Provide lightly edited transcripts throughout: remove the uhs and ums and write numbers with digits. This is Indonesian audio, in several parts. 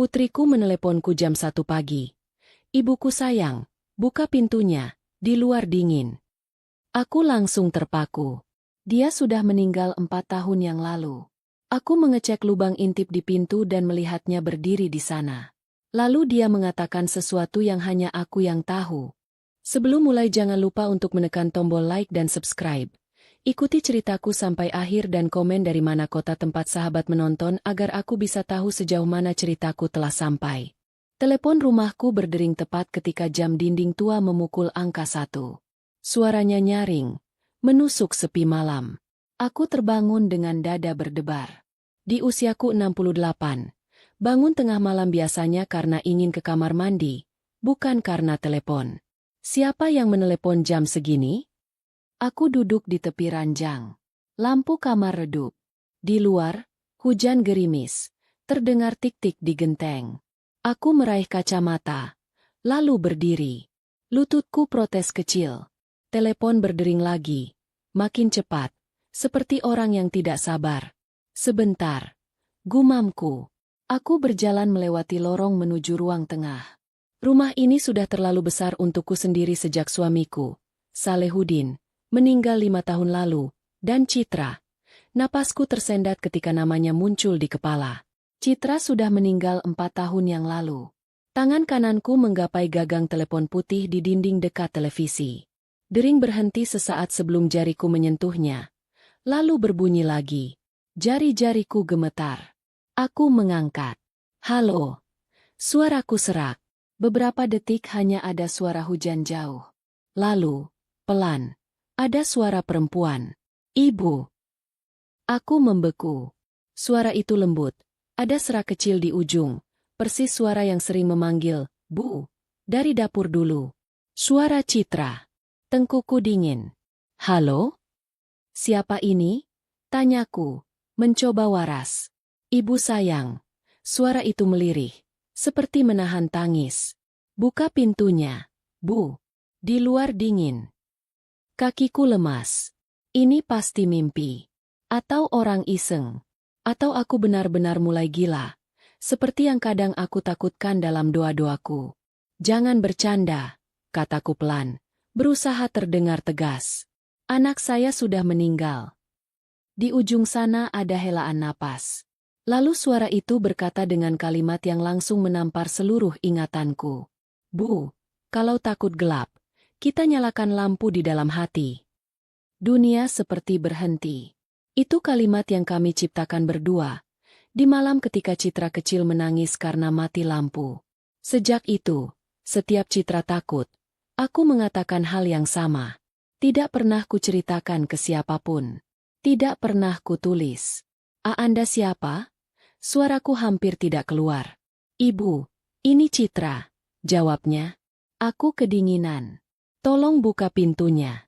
Putriku meneleponku jam 1 pagi. Ibuku sayang, buka pintunya, di luar dingin. Aku langsung terpaku. Dia sudah meninggal 4 tahun yang lalu. Aku mengecek lubang intip di pintu dan melihatnya berdiri di sana. Lalu dia mengatakan sesuatu yang hanya aku yang tahu. Sebelum mulai jangan lupa untuk menekan tombol like dan subscribe. Ikuti ceritaku sampai akhir dan komen dari mana kota tempat sahabat menonton agar aku bisa tahu sejauh mana ceritaku telah sampai. Telepon rumahku berdering tepat ketika jam dinding tua memukul angka 1. Suaranya nyaring, menusuk sepi malam. Aku terbangun dengan dada berdebar. Di usiaku 68, bangun tengah malam biasanya karena ingin ke kamar mandi, bukan karena telepon. Siapa yang menelepon jam segini? Aku duduk di tepi ranjang. Lampu kamar redup. Di luar, hujan gerimis. Terdengar tik-tik di genteng. Aku meraih kacamata. Lalu berdiri. Lututku protes kecil. Telepon berdering lagi. Makin cepat. Seperti orang yang tidak sabar. Sebentar. Gumamku. Aku berjalan melewati lorong menuju ruang tengah. Rumah ini sudah terlalu besar untukku sendiri sejak suamiku, Salehudin, meninggal 5 tahun lalu, dan Citra. Napasku tersendat ketika namanya muncul di kepala. Citra sudah meninggal 4 tahun yang lalu. Tangan kananku menggapai gagang telepon putih di dinding dekat televisi. Dering berhenti sesaat sebelum jariku menyentuhnya. Lalu berbunyi lagi. Jari-jariku gemetar. Aku mengangkat. Halo. Suaraku serak. Beberapa detik hanya ada suara hujan jauh. Lalu, pelan. Ada suara perempuan. Ibu. Aku membeku. Suara itu lembut. Ada serak kecil di ujung. Persis suara yang sering memanggil, Bu. Dari dapur dulu. Suara Citra. Tengkuku dingin. Halo? Siapa ini? Tanyaku. Mencoba waras. Ibu sayang. Suara itu melirih. Seperti menahan tangis. Buka pintunya. Bu. Di luar dingin. Kakiku lemas. Ini pasti mimpi. Atau orang iseng. Atau aku benar-benar mulai gila. Seperti yang kadang aku takutkan dalam doa-doaku. Jangan bercanda, kataku pelan. Berusaha terdengar tegas. Anak saya sudah meninggal. Di ujung sana ada helaan napas. Lalu suara itu berkata dengan kalimat yang langsung menampar seluruh ingatanku. Bu, kalau takut gelap, kita nyalakan lampu di dalam hati. Dunia seperti berhenti. Itu kalimat yang kami ciptakan berdua. Di malam ketika Citra kecil menangis karena mati lampu. Sejak itu, setiap Citra takut, aku mengatakan hal yang sama. Tidak pernah kuceritakan ke siapapun. Tidak pernah kutulis. Anda siapa? Suaraku hampir tidak keluar. Ibu, ini Citra, jawabnya. Aku kedinginan. Tolong buka pintunya.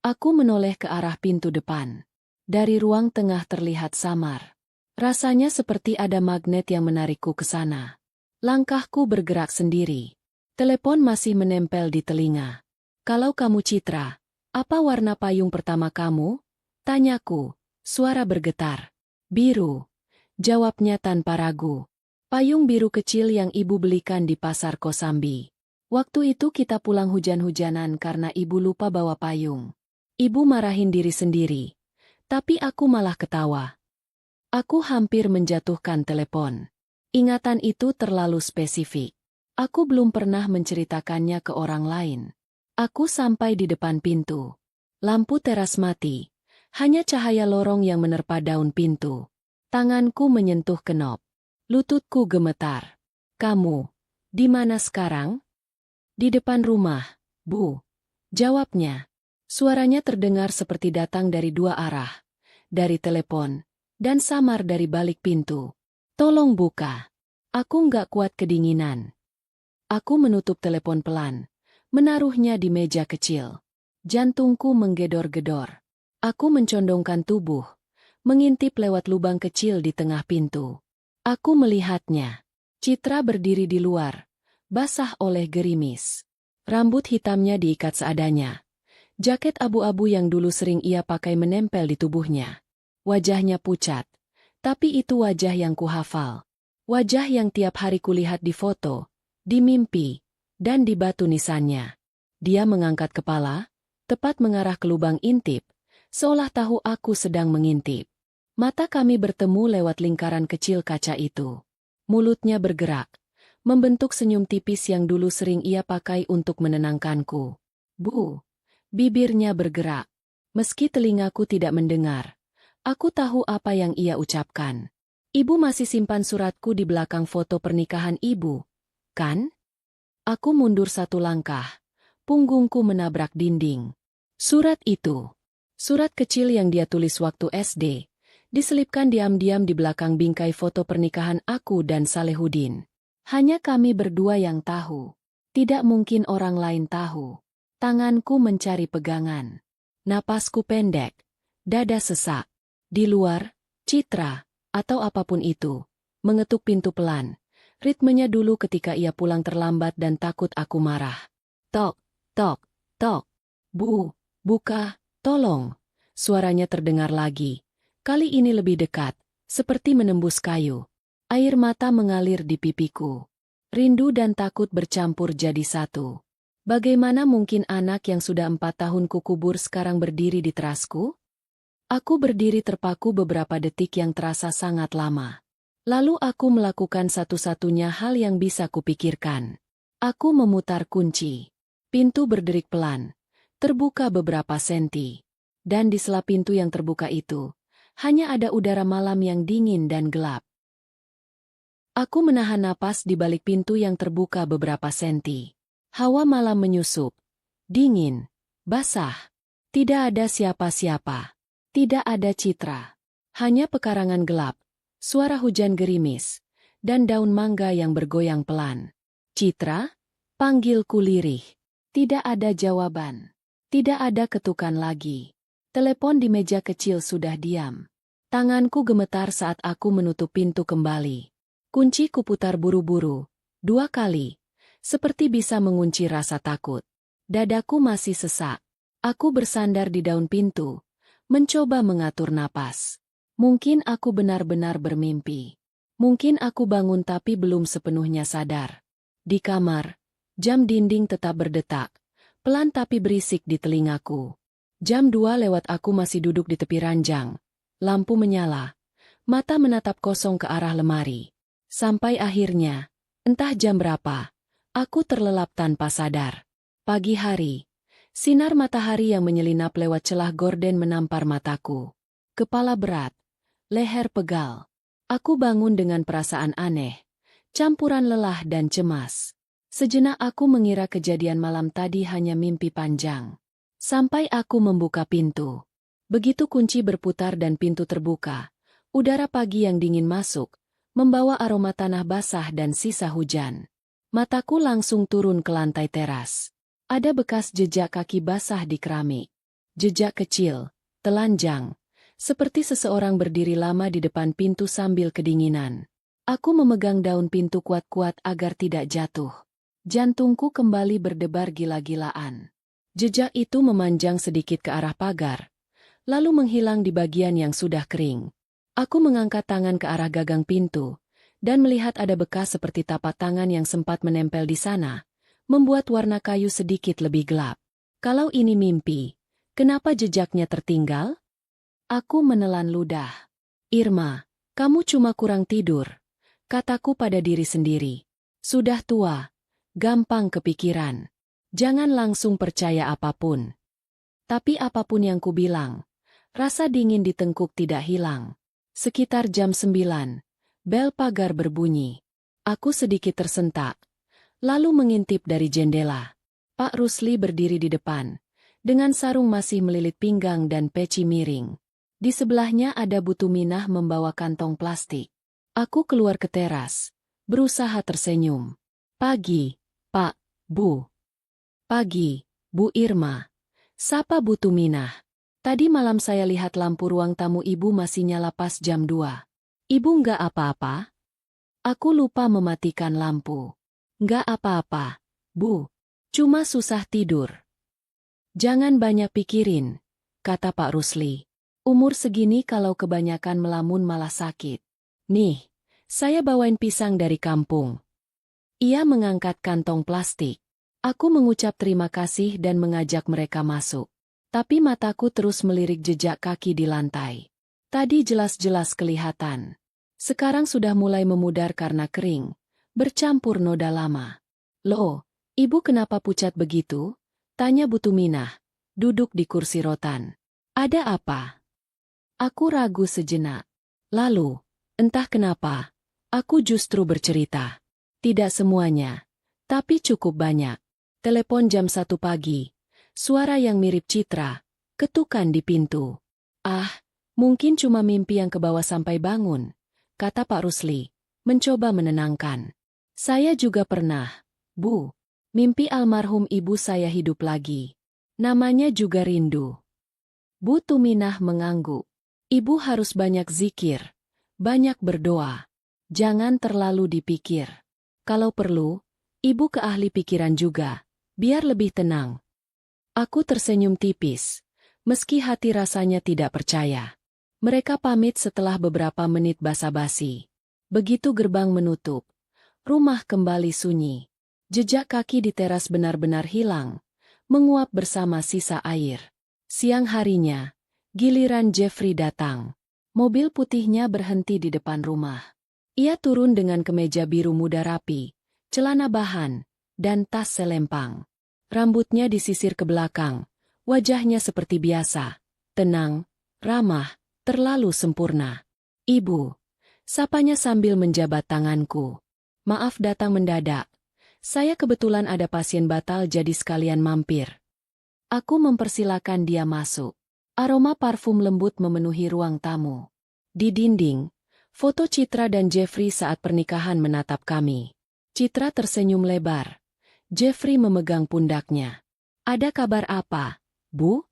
Aku menoleh ke arah pintu depan. Dari ruang tengah terlihat samar. Rasanya seperti ada magnet yang menarikku ke sana. Langkahku bergerak sendiri. Telepon masih menempel di telinga. Kalau kamu Citra, apa warna payung pertama kamu? Tanyaku, suara bergetar. Biru. Jawabnya tanpa ragu. Payung biru kecil yang ibu belikan di pasar Kosambi. Waktu itu kita pulang hujan-hujanan karena ibu lupa bawa payung. Ibu marahin diri sendiri. Tapi aku malah ketawa. Aku hampir menjatuhkan telepon. Ingatan itu terlalu spesifik. Aku belum pernah menceritakannya ke orang lain. Aku sampai di depan pintu. Lampu teras mati. Hanya cahaya lorong yang menerpa daun pintu. Tanganku menyentuh kenop. Lututku gemetar. Kamu, di mana sekarang? Di depan rumah, Bu. Jawabnya. Suaranya terdengar seperti datang dari dua arah. Dari telepon, dan samar dari balik pintu. Tolong buka. Aku nggak kuat kedinginan. Aku menutup telepon pelan. Menaruhnya di meja kecil. Jantungku menggedor-gedor. Aku mencondongkan tubuh. Mengintip lewat lubang kecil di tengah pintu. Aku melihatnya. Citra berdiri di luar. Basah oleh gerimis. Rambut hitamnya diikat seadanya. Jaket abu-abu yang dulu sering ia pakai menempel di tubuhnya. Wajahnya pucat. Tapi itu wajah yang kuhafal. Wajah yang tiap hari kulihat di foto, di mimpi, dan di batu nisannya. Dia mengangkat kepala, tepat mengarah ke lubang intip, seolah tahu aku sedang mengintip. Mata kami bertemu lewat lingkaran kecil kaca itu. Mulutnya bergerak, membentuk senyum tipis yang dulu sering ia pakai untuk menenangkanku. Bu, bibirnya bergerak. Meski telingaku tidak mendengar, aku tahu apa yang ia ucapkan. Ibu masih simpan suratku di belakang foto pernikahan ibu, kan? Aku mundur satu langkah. Punggungku menabrak dinding. Surat itu. Surat kecil yang dia tulis waktu SD. Diselipkan diam-diam di belakang bingkai foto pernikahan aku dan Salehudin. Hanya kami berdua yang tahu. Tidak mungkin orang lain tahu. Tanganku mencari pegangan. Napasku pendek. Dada sesak. Di luar, Citra, atau apapun itu, mengetuk pintu pelan. Ritmenya dulu ketika ia pulang terlambat dan takut aku marah. Tok, tok, tok. Bu, buka, tolong. Suaranya terdengar lagi. Kali ini lebih dekat, seperti menembus kayu. Air mata mengalir di pipiku. Rindu dan takut bercampur jadi satu. Bagaimana mungkin anak yang sudah 4 tahun kukubur sekarang berdiri di terasku? Aku berdiri terpaku beberapa detik yang terasa sangat lama. Lalu aku melakukan satu-satunya hal yang bisa kupikirkan. Aku memutar kunci. Pintu berderik pelan, terbuka beberapa senti. Dan di sela pintu yang terbuka itu, hanya ada udara malam yang dingin dan gelap. Aku menahan napas di balik pintu yang terbuka beberapa senti. Hawa malam menyusup. Dingin, basah. Tidak ada siapa-siapa. Tidak ada Citra. Hanya pekarangan gelap. Suara hujan gerimis, dan daun mangga yang bergoyang pelan. Citra? Panggilku lirih. Tidak ada jawaban. Tidak ada ketukan lagi. Telepon di meja kecil sudah diam. Tanganku gemetar saat aku menutup pintu kembali. Kunci kuputar buru-buru, 2 kali, seperti bisa mengunci rasa takut. Dadaku masih sesak. Aku bersandar di daun pintu, mencoba mengatur napas. Mungkin aku benar-benar bermimpi. Mungkin aku bangun tapi belum sepenuhnya sadar. Di kamar, jam dinding tetap berdetak, pelan tapi berisik di telingaku. Jam 2 lewat aku masih duduk di tepi ranjang. Lampu menyala, mata menatap kosong ke arah lemari. Sampai akhirnya, entah jam berapa, aku terlelap tanpa sadar. Pagi hari, sinar matahari yang menyelinap lewat celah gorden menampar mataku. Kepala berat. Leher pegal. Aku bangun dengan perasaan aneh, campuran lelah dan cemas. Sejenak aku mengira kejadian malam tadi hanya mimpi panjang. Sampai aku membuka pintu. Begitu kunci berputar dan pintu terbuka, udara pagi yang dingin masuk, membawa aroma tanah basah dan sisa hujan. Mataku langsung turun ke lantai teras. Ada bekas jejak kaki basah di keramik. Jejak kecil, telanjang. Seperti seseorang berdiri lama di depan pintu sambil kedinginan. Aku memegang daun pintu kuat-kuat agar tidak jatuh. Jantungku kembali berdebar gila-gilaan. Jejak itu memanjang sedikit ke arah pagar, lalu menghilang di bagian yang sudah kering. Aku mengangkat tangan ke arah gagang pintu, dan melihat ada bekas seperti tapak tangan yang sempat menempel di sana, membuat warna kayu sedikit lebih gelap. Kalau ini mimpi, kenapa jejaknya tertinggal? Aku menelan ludah. Irma, kamu cuma kurang tidur, kataku pada diri sendiri. Sudah tua, gampang kepikiran. Jangan langsung percaya apapun. Tapi apapun yang kubilang, rasa dingin di tengkuk tidak hilang. Sekitar jam 9, bel pagar berbunyi. Aku sedikit tersentak, lalu mengintip dari jendela. Pak Rusli berdiri di depan, dengan sarung masih melilit pinggang dan peci miring. Di sebelahnya ada Bu Tuminah membawa kantong plastik. Aku keluar ke teras, berusaha tersenyum. Pagi, Pak, Bu. Pagi, Bu Irma. Sapa Bu Tuminah. Tadi malam saya lihat lampu ruang tamu ibu masih nyala pas jam 2. Ibu nggak apa-apa? Aku lupa mematikan lampu. Nggak apa-apa, Bu. Cuma susah tidur. Jangan banyak pikirin, kata Pak Rusli. Umur segini kalau kebanyakan melamun malah sakit. Nih, Saya bawain pisang dari kampung. Ia mengangkat kantong plastik. Aku mengucap terima kasih dan mengajak mereka masuk. Tapi mataku terus melirik jejak kaki di lantai. Tadi jelas-jelas kelihatan. Sekarang sudah mulai memudar karena kering, bercampur noda lama. Loh, ibu kenapa pucat begitu? Tanya Bu Tuminah, duduk di kursi rotan. Ada apa? Aku ragu sejenak. Lalu, entah kenapa, aku justru bercerita. Tidak semuanya, tapi cukup banyak. Telepon jam 1 pagi. Suara yang mirip Citra, ketukan di pintu. Ah, mungkin cuma mimpi yang kebawa sampai bangun, kata Pak Rusli, mencoba menenangkan. Saya juga pernah, Bu. Mimpi almarhum ibu saya hidup lagi. Namanya juga Rindu. Bu Tuminah mengangguk. Ibu harus banyak zikir, banyak berdoa. Jangan terlalu dipikir. Kalau perlu, ibu ke ahli pikiran juga, biar lebih tenang. Aku tersenyum tipis, meski hati rasanya tidak percaya. Mereka pamit setelah beberapa menit basa-basi. Begitu gerbang menutup, rumah kembali sunyi. Jejak kaki di teras benar-benar hilang, menguap bersama sisa air. Siang harinya, giliran Jeffrey datang. Mobil putihnya berhenti di depan rumah. Ia turun dengan kemeja biru muda rapi, celana bahan, dan tas selempang. Rambutnya disisir ke belakang, wajahnya seperti biasa, tenang, ramah, terlalu sempurna. Ibu, sapanya sambil menjabat tanganku. Maaf datang mendadak. Saya kebetulan ada pasien batal jadi sekalian mampir. Aku mempersilakan dia masuk. Aroma parfum lembut memenuhi ruang tamu. Di dinding, foto Citra dan Jeffrey saat pernikahan menatap kami. Citra tersenyum lebar. Jeffrey memegang pundaknya. Ada kabar apa, Bu?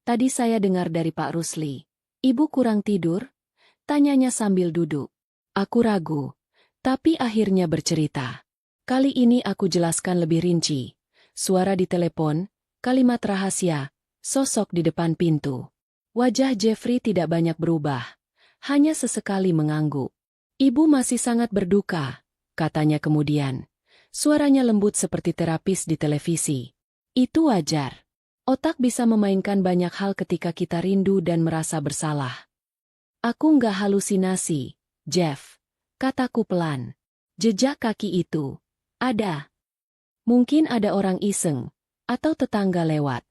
Tadi saya dengar dari Pak Rusli. Ibu kurang tidur? Tanyanya sambil duduk. Aku ragu, tapi akhirnya bercerita. Kali ini aku jelaskan lebih rinci. Suara di telepon, kalimat rahasia, sosok di depan pintu. Wajah Jeffrey tidak banyak berubah. Hanya sesekali mengangguk. Ibu masih sangat berduka, katanya kemudian. Suaranya lembut seperti terapis di televisi. Itu wajar. Otak bisa memainkan banyak hal ketika kita rindu dan merasa bersalah. Aku nggak halusinasi, Jeff, kataku pelan. Jejak kaki itu. Ada. Mungkin ada orang iseng, atau tetangga lewat.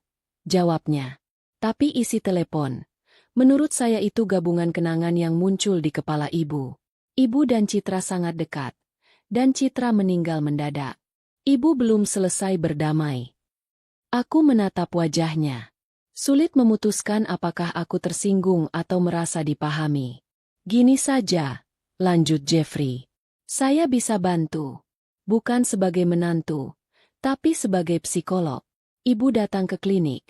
Jawabnya. Tapi isi telepon. Menurut saya itu gabungan kenangan yang muncul di kepala ibu. Ibu dan Citra sangat dekat. Dan Citra meninggal mendadak. Ibu belum selesai berdamai. Aku menatap wajahnya. Sulit memutuskan apakah aku tersinggung atau merasa dipahami. Gini saja, lanjut Jeffrey. Saya bisa bantu. Bukan sebagai menantu, tapi sebagai psikolog. Ibu datang ke klinik.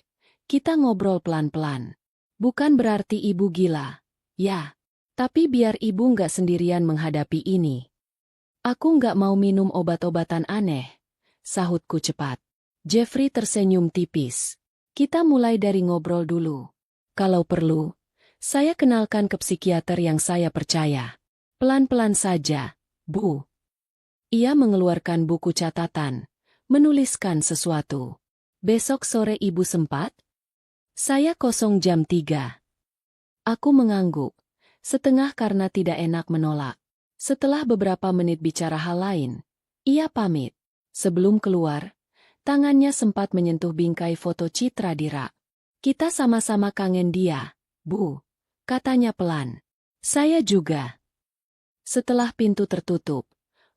Kita ngobrol pelan-pelan. Bukan berarti ibu gila. Ya, tapi biar ibu nggak sendirian menghadapi ini. Aku nggak mau minum obat-obatan aneh, sahutku cepat. Jeffrey tersenyum tipis. Kita mulai dari ngobrol dulu. Kalau perlu, saya kenalkan ke psikiater yang saya percaya. Pelan-pelan saja, Bu. Ia mengeluarkan buku catatan, menuliskan sesuatu. Besok sore ibu sempat? Saya kosong jam 3. Aku mengangguk, setengah karena tidak enak menolak. Setelah beberapa menit bicara hal lain, ia pamit. Sebelum keluar, tangannya sempat menyentuh bingkai foto Citra di rak. Kita sama-sama kangen dia, Bu, katanya pelan. Saya juga. Setelah pintu tertutup,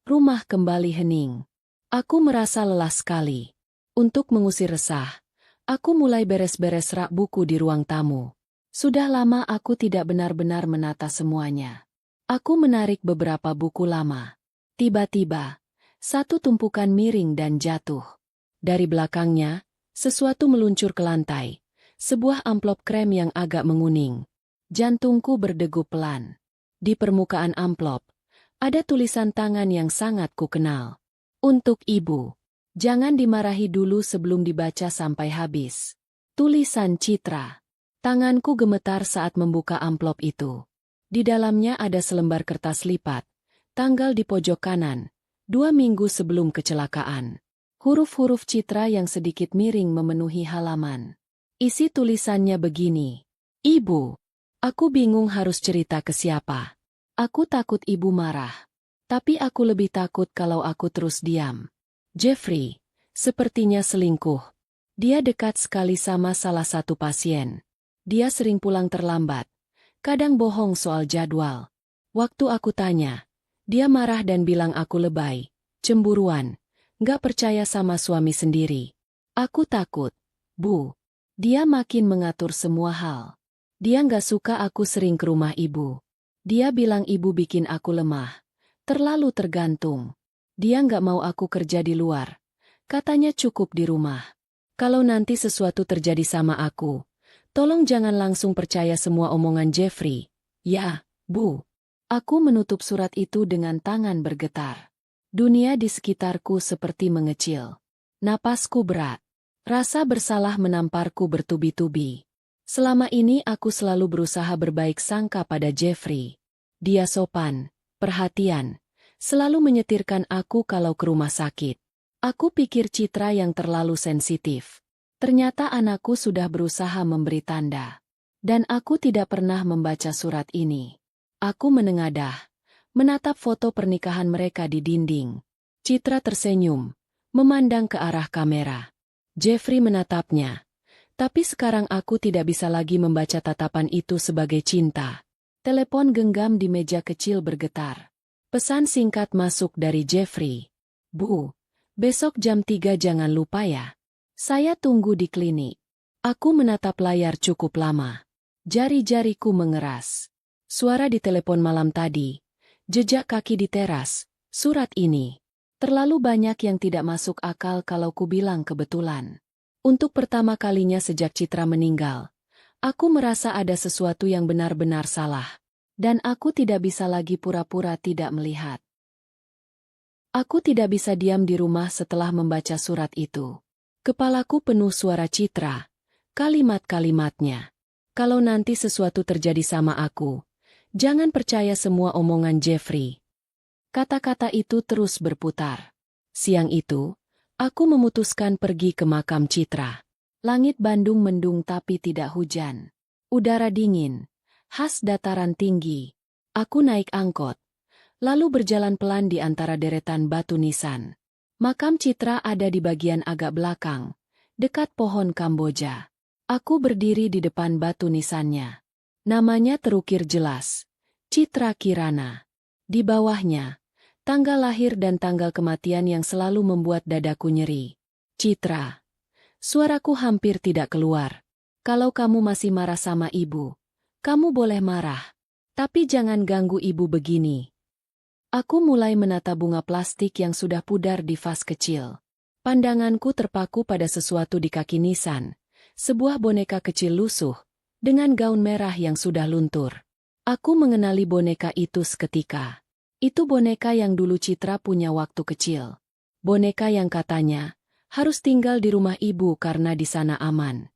rumah kembali hening. Aku merasa lelah sekali. Untuk mengusir resah, aku mulai beres-beres rak buku di ruang tamu. Sudah lama aku tidak benar-benar menata semuanya. Aku menarik beberapa buku lama. Tiba-tiba, satu tumpukan miring dan jatuh. Dari belakangnya, sesuatu meluncur ke lantai. Sebuah amplop krem yang agak menguning. Jantungku berdegup pelan. Di permukaan amplop, ada tulisan tangan yang sangat kukenal. Untuk ibu. Jangan dimarahi dulu sebelum dibaca sampai habis. Tulisan Citra. Tanganku gemetar saat membuka amplop itu. Di dalamnya ada selembar kertas lipat. Tanggal di pojok kanan, 2 minggu sebelum kecelakaan. Huruf-huruf Citra yang sedikit miring memenuhi halaman. Isi tulisannya begini. Ibu, aku bingung harus cerita ke siapa. Aku takut ibu marah. Tapi aku lebih takut kalau aku terus diam. Jeffrey, sepertinya selingkuh. Dia dekat sekali sama salah satu pasien. Dia sering pulang terlambat. Kadang bohong soal jadwal. Waktu aku tanya, dia marah dan bilang aku lebay, cemburuan. Nggak percaya sama suami sendiri. Aku takut, Bu. Dia makin mengatur semua hal. Dia nggak suka aku sering ke rumah ibu. Dia bilang ibu bikin aku lemah. Terlalu tergantung. Dia nggak mau aku kerja di luar. Katanya cukup di rumah. Kalau nanti sesuatu terjadi sama aku, tolong jangan langsung percaya semua omongan Jeffrey. Ya, Bu. Aku menutup surat itu dengan tangan bergetar. Dunia di sekitarku seperti mengecil. Napasku berat. Rasa bersalah menamparku bertubi-tubi. Selama ini aku selalu berusaha berbaik sangka pada Jeffrey. Dia sopan, perhatian, selalu menyetirkan aku kalau ke rumah sakit. Aku pikir Citra yang terlalu sensitif. Ternyata anakku sudah berusaha memberi tanda. Dan aku tidak pernah membaca surat ini. Aku menengadah. Menatap foto pernikahan mereka di dinding. Citra tersenyum, memandang ke arah kamera. Jeffrey menatapnya. Tapi sekarang aku tidak bisa lagi membaca tatapan itu sebagai cinta. Telepon genggam di meja kecil bergetar. Pesan singkat masuk dari Jeffrey. Bu, besok jam 3 jangan lupa ya. Saya tunggu di klinik. Aku menatap layar cukup lama. Jari-jariku mengeras. Suara di telepon malam tadi. Jejak kaki di teras, surat ini. Terlalu banyak yang tidak masuk akal kalau ku bilang kebetulan. Untuk pertama kalinya sejak Citra meninggal, aku merasa ada sesuatu yang benar-benar salah. Dan aku tidak bisa lagi pura-pura tidak melihat. Aku tidak bisa diam di rumah setelah membaca surat itu. Kepalaku penuh suara Citra, kalimat-kalimatnya. Kalau nanti sesuatu terjadi sama aku, jangan percaya semua omongan Jeffrey. Kata-kata itu terus berputar. Siang itu, aku memutuskan pergi ke makam Citra. Langit Bandung mendung tapi tidak hujan. Udara dingin, khas dataran tinggi. Aku naik angkot, lalu berjalan pelan di antara deretan batu nisan. Makam Citra ada di bagian agak belakang, dekat pohon Kamboja. Aku berdiri di depan batu nisannya. Namanya terukir jelas, Citra Kirana. Di bawahnya, tanggal lahir dan tanggal kematian yang selalu membuat dadaku nyeri. Citra. Suaraku hampir tidak keluar. Kalau kamu masih marah sama ibu, kamu boleh marah. Tapi jangan ganggu ibu begini. Aku mulai menata bunga plastik yang sudah pudar di vas kecil. Pandanganku terpaku pada sesuatu di kaki nisan, sebuah boneka kecil lusuh, dengan gaun merah yang sudah luntur. Aku mengenali boneka itu seketika. Itu boneka yang dulu Citra punya waktu kecil. Boneka yang katanya harus tinggal di rumah ibu karena di sana aman.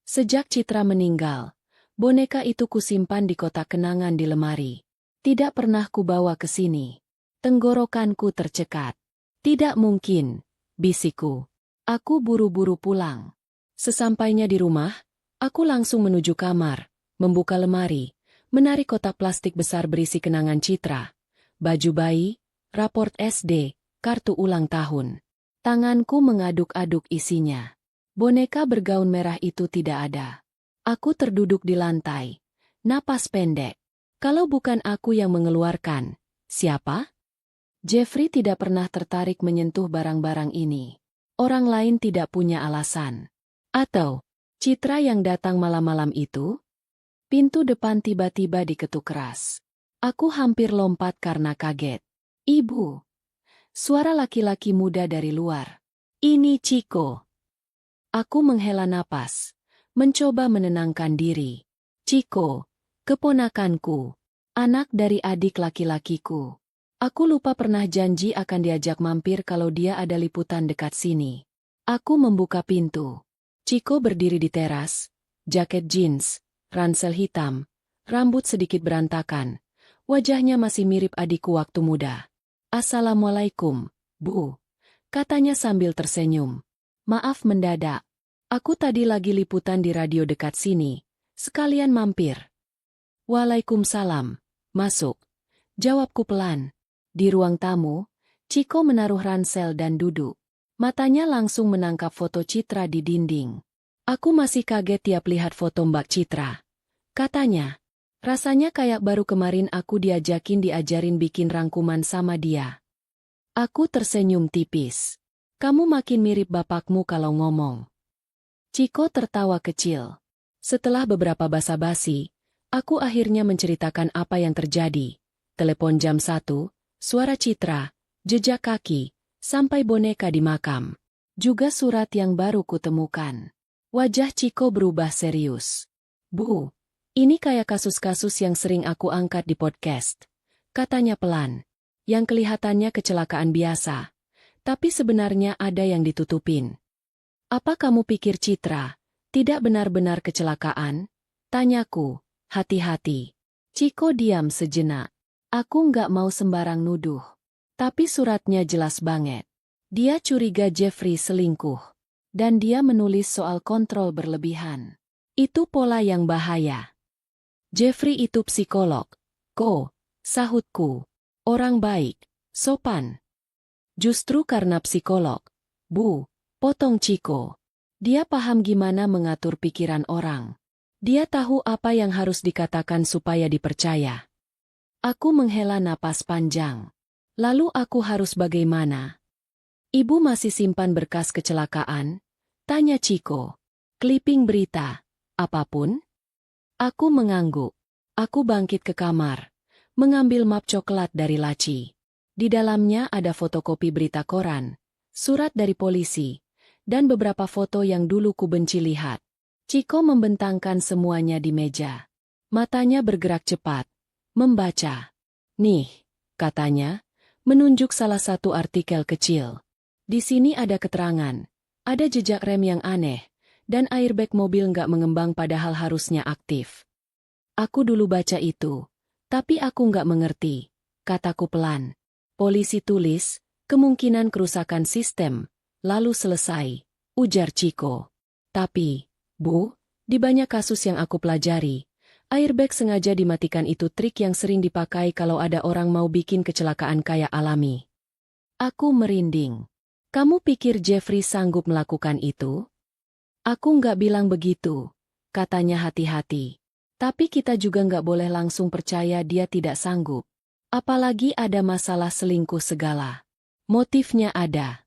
Sejak Citra meninggal, boneka itu kusimpan di kotak kenangan di lemari. Tidak pernah kubawa ke sini. Tenggorokanku tercekat. Tidak mungkin, bisikku. Aku buru-buru pulang. Sesampainya di rumah, aku langsung menuju kamar, membuka lemari, menarik kotak plastik besar berisi kenangan Citra, baju bayi, raport SD, kartu ulang tahun. Tanganku mengaduk-aduk isinya. Boneka bergaun merah itu tidak ada. Aku terduduk di lantai, napas pendek. Kalau bukan aku yang mengeluarkan, siapa? Jeffrey tidak pernah tertarik menyentuh barang-barang ini. Orang lain tidak punya alasan. Atau Citra yang datang malam-malam itu? Pintu depan tiba-tiba diketuk keras. Aku hampir lompat karena kaget. Ibu. Suara laki-laki muda dari luar. Ini Chico. Aku menghela napas, mencoba menenangkan diri. Chico, keponakanku, anak dari adik laki-lakiku. Aku lupa pernah janji akan diajak mampir kalau dia ada liputan dekat sini. Aku membuka pintu. Chico berdiri di teras, jaket jeans, ransel hitam, rambut sedikit berantakan, Wajahnya masih mirip adikku waktu muda. "Assalamualaikum, Bu," katanya sambil tersenyum. "Maaf mendadak. Aku tadi lagi liputan di radio dekat sini. Sekalian mampir." "Waalaikumsalam. Masuk," jawabku pelan. Di ruang tamu, Ciko menaruh ransel dan duduk. Matanya langsung menangkap foto Citra di dinding. "Aku masih kaget tiap lihat foto Mbak Citra," katanya. "Rasanya kayak baru kemarin aku diajarin bikin rangkuman sama dia." Aku tersenyum tipis. "Kamu makin mirip bapakmu kalau ngomong." Ciko tertawa kecil. Setelah beberapa basa-basi, aku akhirnya menceritakan apa yang terjadi. Telepon jam 1, suara Citra, jejak kaki, sampai boneka di makam. Juga surat yang baru kutemukan. Wajah Ciko berubah serius. "Bu, ini kayak kasus-kasus yang sering aku angkat di podcast," katanya pelan. "Yang kelihatannya kecelakaan biasa, tapi sebenarnya ada yang ditutupin." "Apa kamu pikir Citra tidak benar-benar kecelakaan?" tanyaku, hati-hati. Ciko diam sejenak. "Aku nggak mau sembarang nuduh. Tapi suratnya jelas banget. Dia curiga Jeffrey selingkuh. Dan dia menulis soal kontrol berlebihan. Itu pola yang bahaya." "Jeffrey itu psikolog, sahutku. Orang baik, sopan." "Justru karena psikolog, Bu," potong Ciko. "Dia paham gimana mengatur pikiran orang. Dia tahu apa yang harus dikatakan supaya dipercaya." Aku menghela napas panjang. Lalu aku harus bagaimana? "Ibu masih simpan berkas kecelakaan?" tanya Ciko. "Clipping berita, apapun?" Aku mengangguk. Aku bangkit ke kamar, mengambil map coklat dari laci. Di dalamnya ada fotokopi berita koran, surat dari polisi, dan beberapa foto yang dulu ku benci lihat. Ciko membentangkan semuanya di meja. Matanya bergerak cepat, membaca. "Nih," katanya, menunjuk salah satu artikel kecil. "Di sini ada keterangan, ada jejak rem yang aneh, dan airbag mobil nggak mengembang padahal harusnya aktif." Aku dulu baca itu, tapi aku nggak mengerti, kataku pelan. "Polisi tulis, kemungkinan kerusakan sistem, lalu selesai," ujar Ciko. "Tapi, Bu, di banyak kasus yang aku pelajari, airbag sengaja dimatikan itu trik yang sering dipakai kalau ada orang mau bikin kecelakaan kayak alami." Aku merinding. "Kamu pikir Jeffrey sanggup melakukan itu?" "Aku nggak bilang begitu," katanya hati-hati. "Tapi kita juga nggak boleh langsung percaya dia tidak sanggup. Apalagi ada masalah selingkuh segala. Motifnya ada."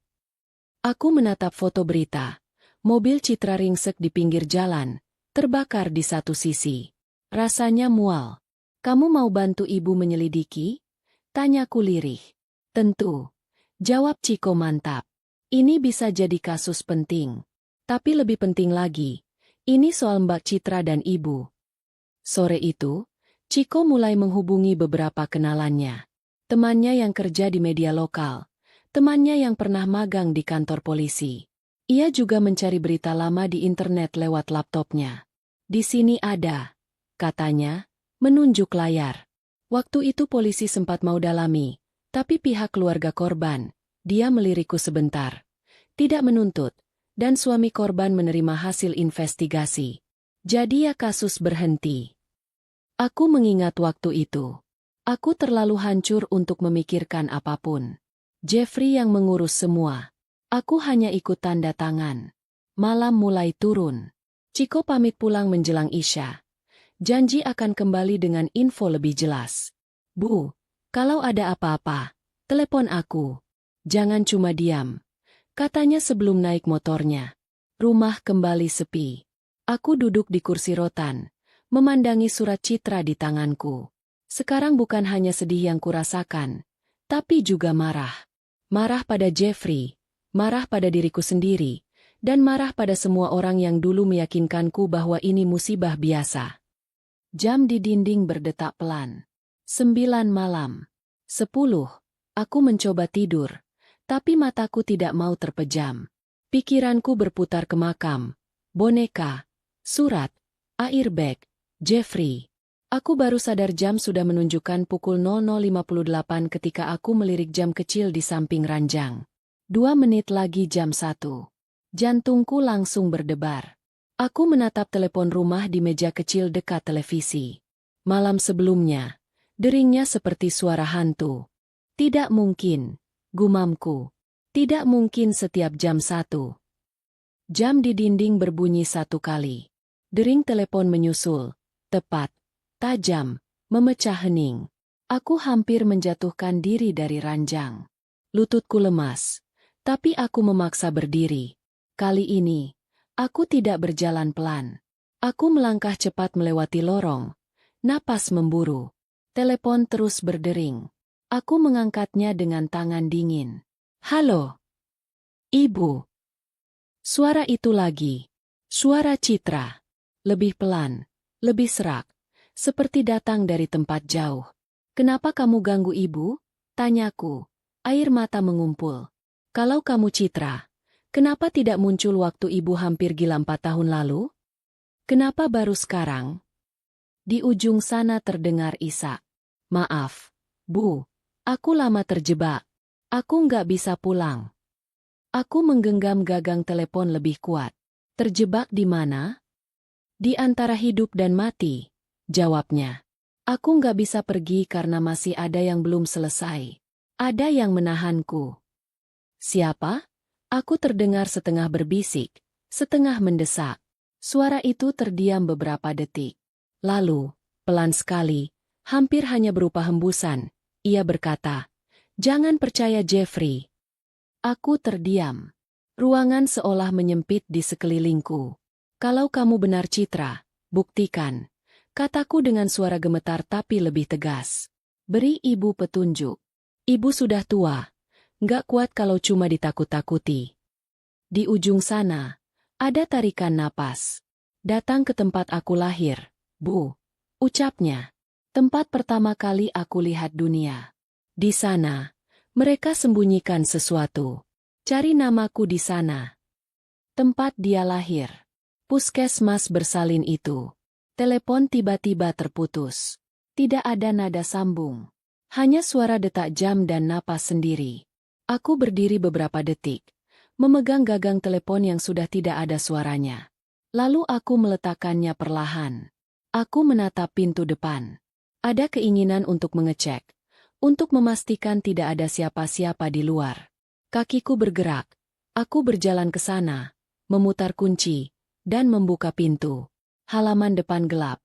Aku menatap foto berita. Mobil Citra ringsek di pinggir jalan, terbakar di satu sisi. Rasanya mual. "Kamu mau bantu ibu menyelidiki?" tanyaku lirih. "Tentu," jawab Ciko mantap. "Ini bisa jadi kasus penting. Tapi lebih penting lagi, ini soal Mbak Citra dan ibu." Sore itu, Ciko mulai menghubungi beberapa kenalannya. Temannya yang kerja di media lokal, temannya yang pernah magang di kantor polisi. Ia juga mencari berita lama di internet lewat laptopnya. "Di sini ada," katanya, menunjuk layar. Waktu itu polisi sempat mau dalami, tapi pihak keluarga korban, dia melirikku sebentar. Tidak menuntut, dan suami korban menerima hasil investigasi. Jadi ya kasus berhenti. Aku mengingat waktu itu. Aku terlalu hancur untuk memikirkan apapun. Jeffrey yang mengurus semua. Aku hanya ikut tanda tangan. Malam mulai turun. Ciko pamit pulang menjelang Isya. Janji akan kembali dengan info lebih jelas. "Bu, kalau ada apa-apa, telepon aku. Jangan cuma diam," katanya sebelum naik motornya. Rumah kembali sepi. Aku duduk di kursi rotan, memandangi surat Citra di tanganku. Sekarang bukan hanya sedih yang kurasakan, tapi juga marah. Marah pada Jeffrey, marah pada diriku sendiri, dan marah pada semua orang yang dulu meyakinkanku bahwa ini musibah biasa. Jam di dinding berdetak pelan. 9 malam. 10. Aku mencoba tidur, tapi mataku tidak mau terpejam. Pikiranku berputar ke makam, boneka, surat, airbag, Jeffrey. Aku baru sadar jam sudah menunjukkan pukul 00.58 ketika aku melirik jam kecil di samping ranjang. 2 menit lagi jam 1. Jantungku langsung berdebar. Aku menatap telepon rumah di meja kecil dekat televisi. Malam sebelumnya, deringnya seperti suara hantu. Tidak mungkin, gumamku. Tidak mungkin setiap jam 1. Jam di dinding berbunyi 1 kali. Dering telepon menyusul, tepat, tajam, memecah hening. Aku hampir menjatuhkan diri dari ranjang. Lututku lemas, tapi aku memaksa berdiri. Kali ini, aku tidak berjalan pelan. Aku melangkah cepat melewati lorong. Napas memburu. Telepon terus berdering. Aku mengangkatnya dengan tangan dingin. Halo? Ibu. Suara itu lagi. Suara Citra. Lebih pelan, lebih serak. Seperti datang dari tempat jauh. Kenapa kamu ganggu ibu? Tanyaku. Air mata mengumpul. Kalau kamu Citra, kenapa tidak muncul waktu ibu hampir gila 4 tahun lalu? Kenapa baru sekarang? Di ujung sana terdengar isak. Maaf, Bu. Aku lama terjebak. Aku nggak bisa pulang. Aku menggenggam gagang telepon lebih kuat. Terjebak di mana? Di antara hidup dan mati, jawabnya. Aku nggak bisa pergi karena masih ada yang belum selesai. Ada yang menahanku. Siapa? Aku terdengar setengah berbisik, setengah mendesak. Suara itu terdiam beberapa detik. Lalu, pelan sekali, hampir hanya berupa hembusan, ia berkata, "Jangan percaya Jeffrey." Aku terdiam. Ruangan seolah menyempit di sekelilingku. Kalau kamu benar Citra, buktikan. Kataku dengan suara gemetar tapi lebih tegas. Beri ibu petunjuk. Ibu sudah tua. Nggak kuat kalau cuma ditakut-takuti. Di ujung sana, ada tarikan napas. Datang ke tempat aku lahir, Bu. Ucapnya. Tempat pertama kali aku lihat dunia. Di sana, mereka sembunyikan sesuatu. Cari namaku di sana. Tempat dia lahir. Puskesmas bersalin itu. Telepon tiba-tiba terputus. Tidak ada nada sambung. Hanya suara detak jam dan napas sendiri. Aku berdiri beberapa detik, memegang gagang telepon yang sudah tidak ada suaranya. Lalu aku meletakkannya perlahan. Aku menatap pintu depan. Ada keinginan untuk mengecek, untuk memastikan tidak ada siapa-siapa di luar. Kakiku bergerak. Aku berjalan ke sana, memutar kunci, dan membuka pintu. Halaman depan gelap.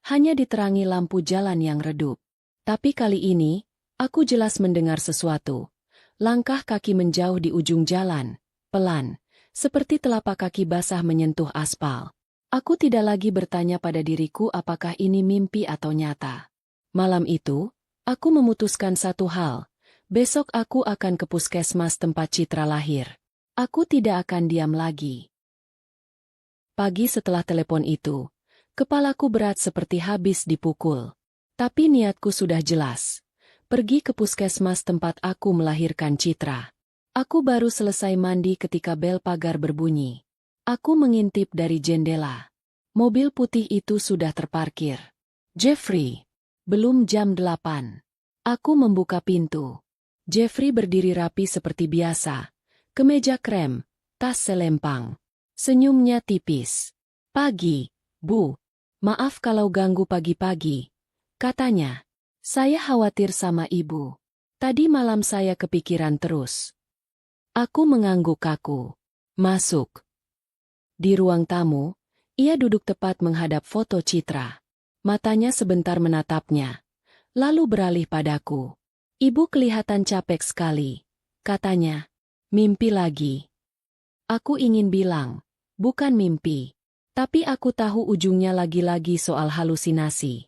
Hanya diterangi lampu jalan yang redup. Tapi kali ini, aku jelas mendengar sesuatu. Langkah kaki menjauh di ujung jalan, pelan, seperti telapak kaki basah menyentuh aspal. Aku tidak lagi bertanya pada diriku apakah ini mimpi atau nyata. Malam itu, aku memutuskan satu hal. Besok aku akan ke puskesmas tempat Citra lahir. Aku tidak akan diam lagi. Pagi setelah telepon itu, kepalaku berat seperti habis dipukul. Tapi niatku sudah jelas. Pergi ke puskesmas tempat aku melahirkan Citra. Aku baru selesai mandi ketika bel pagar berbunyi. Aku mengintip dari jendela. Mobil putih itu sudah terparkir. Jeffrey. Belum jam 8. Aku membuka pintu. Jeffrey berdiri rapi seperti biasa. Kemeja krem, tas selempang. Senyumnya tipis. Pagi, Bu. Maaf kalau ganggu pagi-pagi. Katanya. Saya khawatir sama ibu. Tadi malam saya kepikiran terus. Aku mengangguk kaku. Masuk. Di ruang tamu, ia duduk tepat menghadap foto Citra. Matanya sebentar menatapnya, lalu beralih padaku. Ibu kelihatan capek sekali, katanya. Mimpi lagi. Aku ingin bilang, bukan mimpi. Tapi aku tahu ujungnya lagi-lagi soal halusinasi.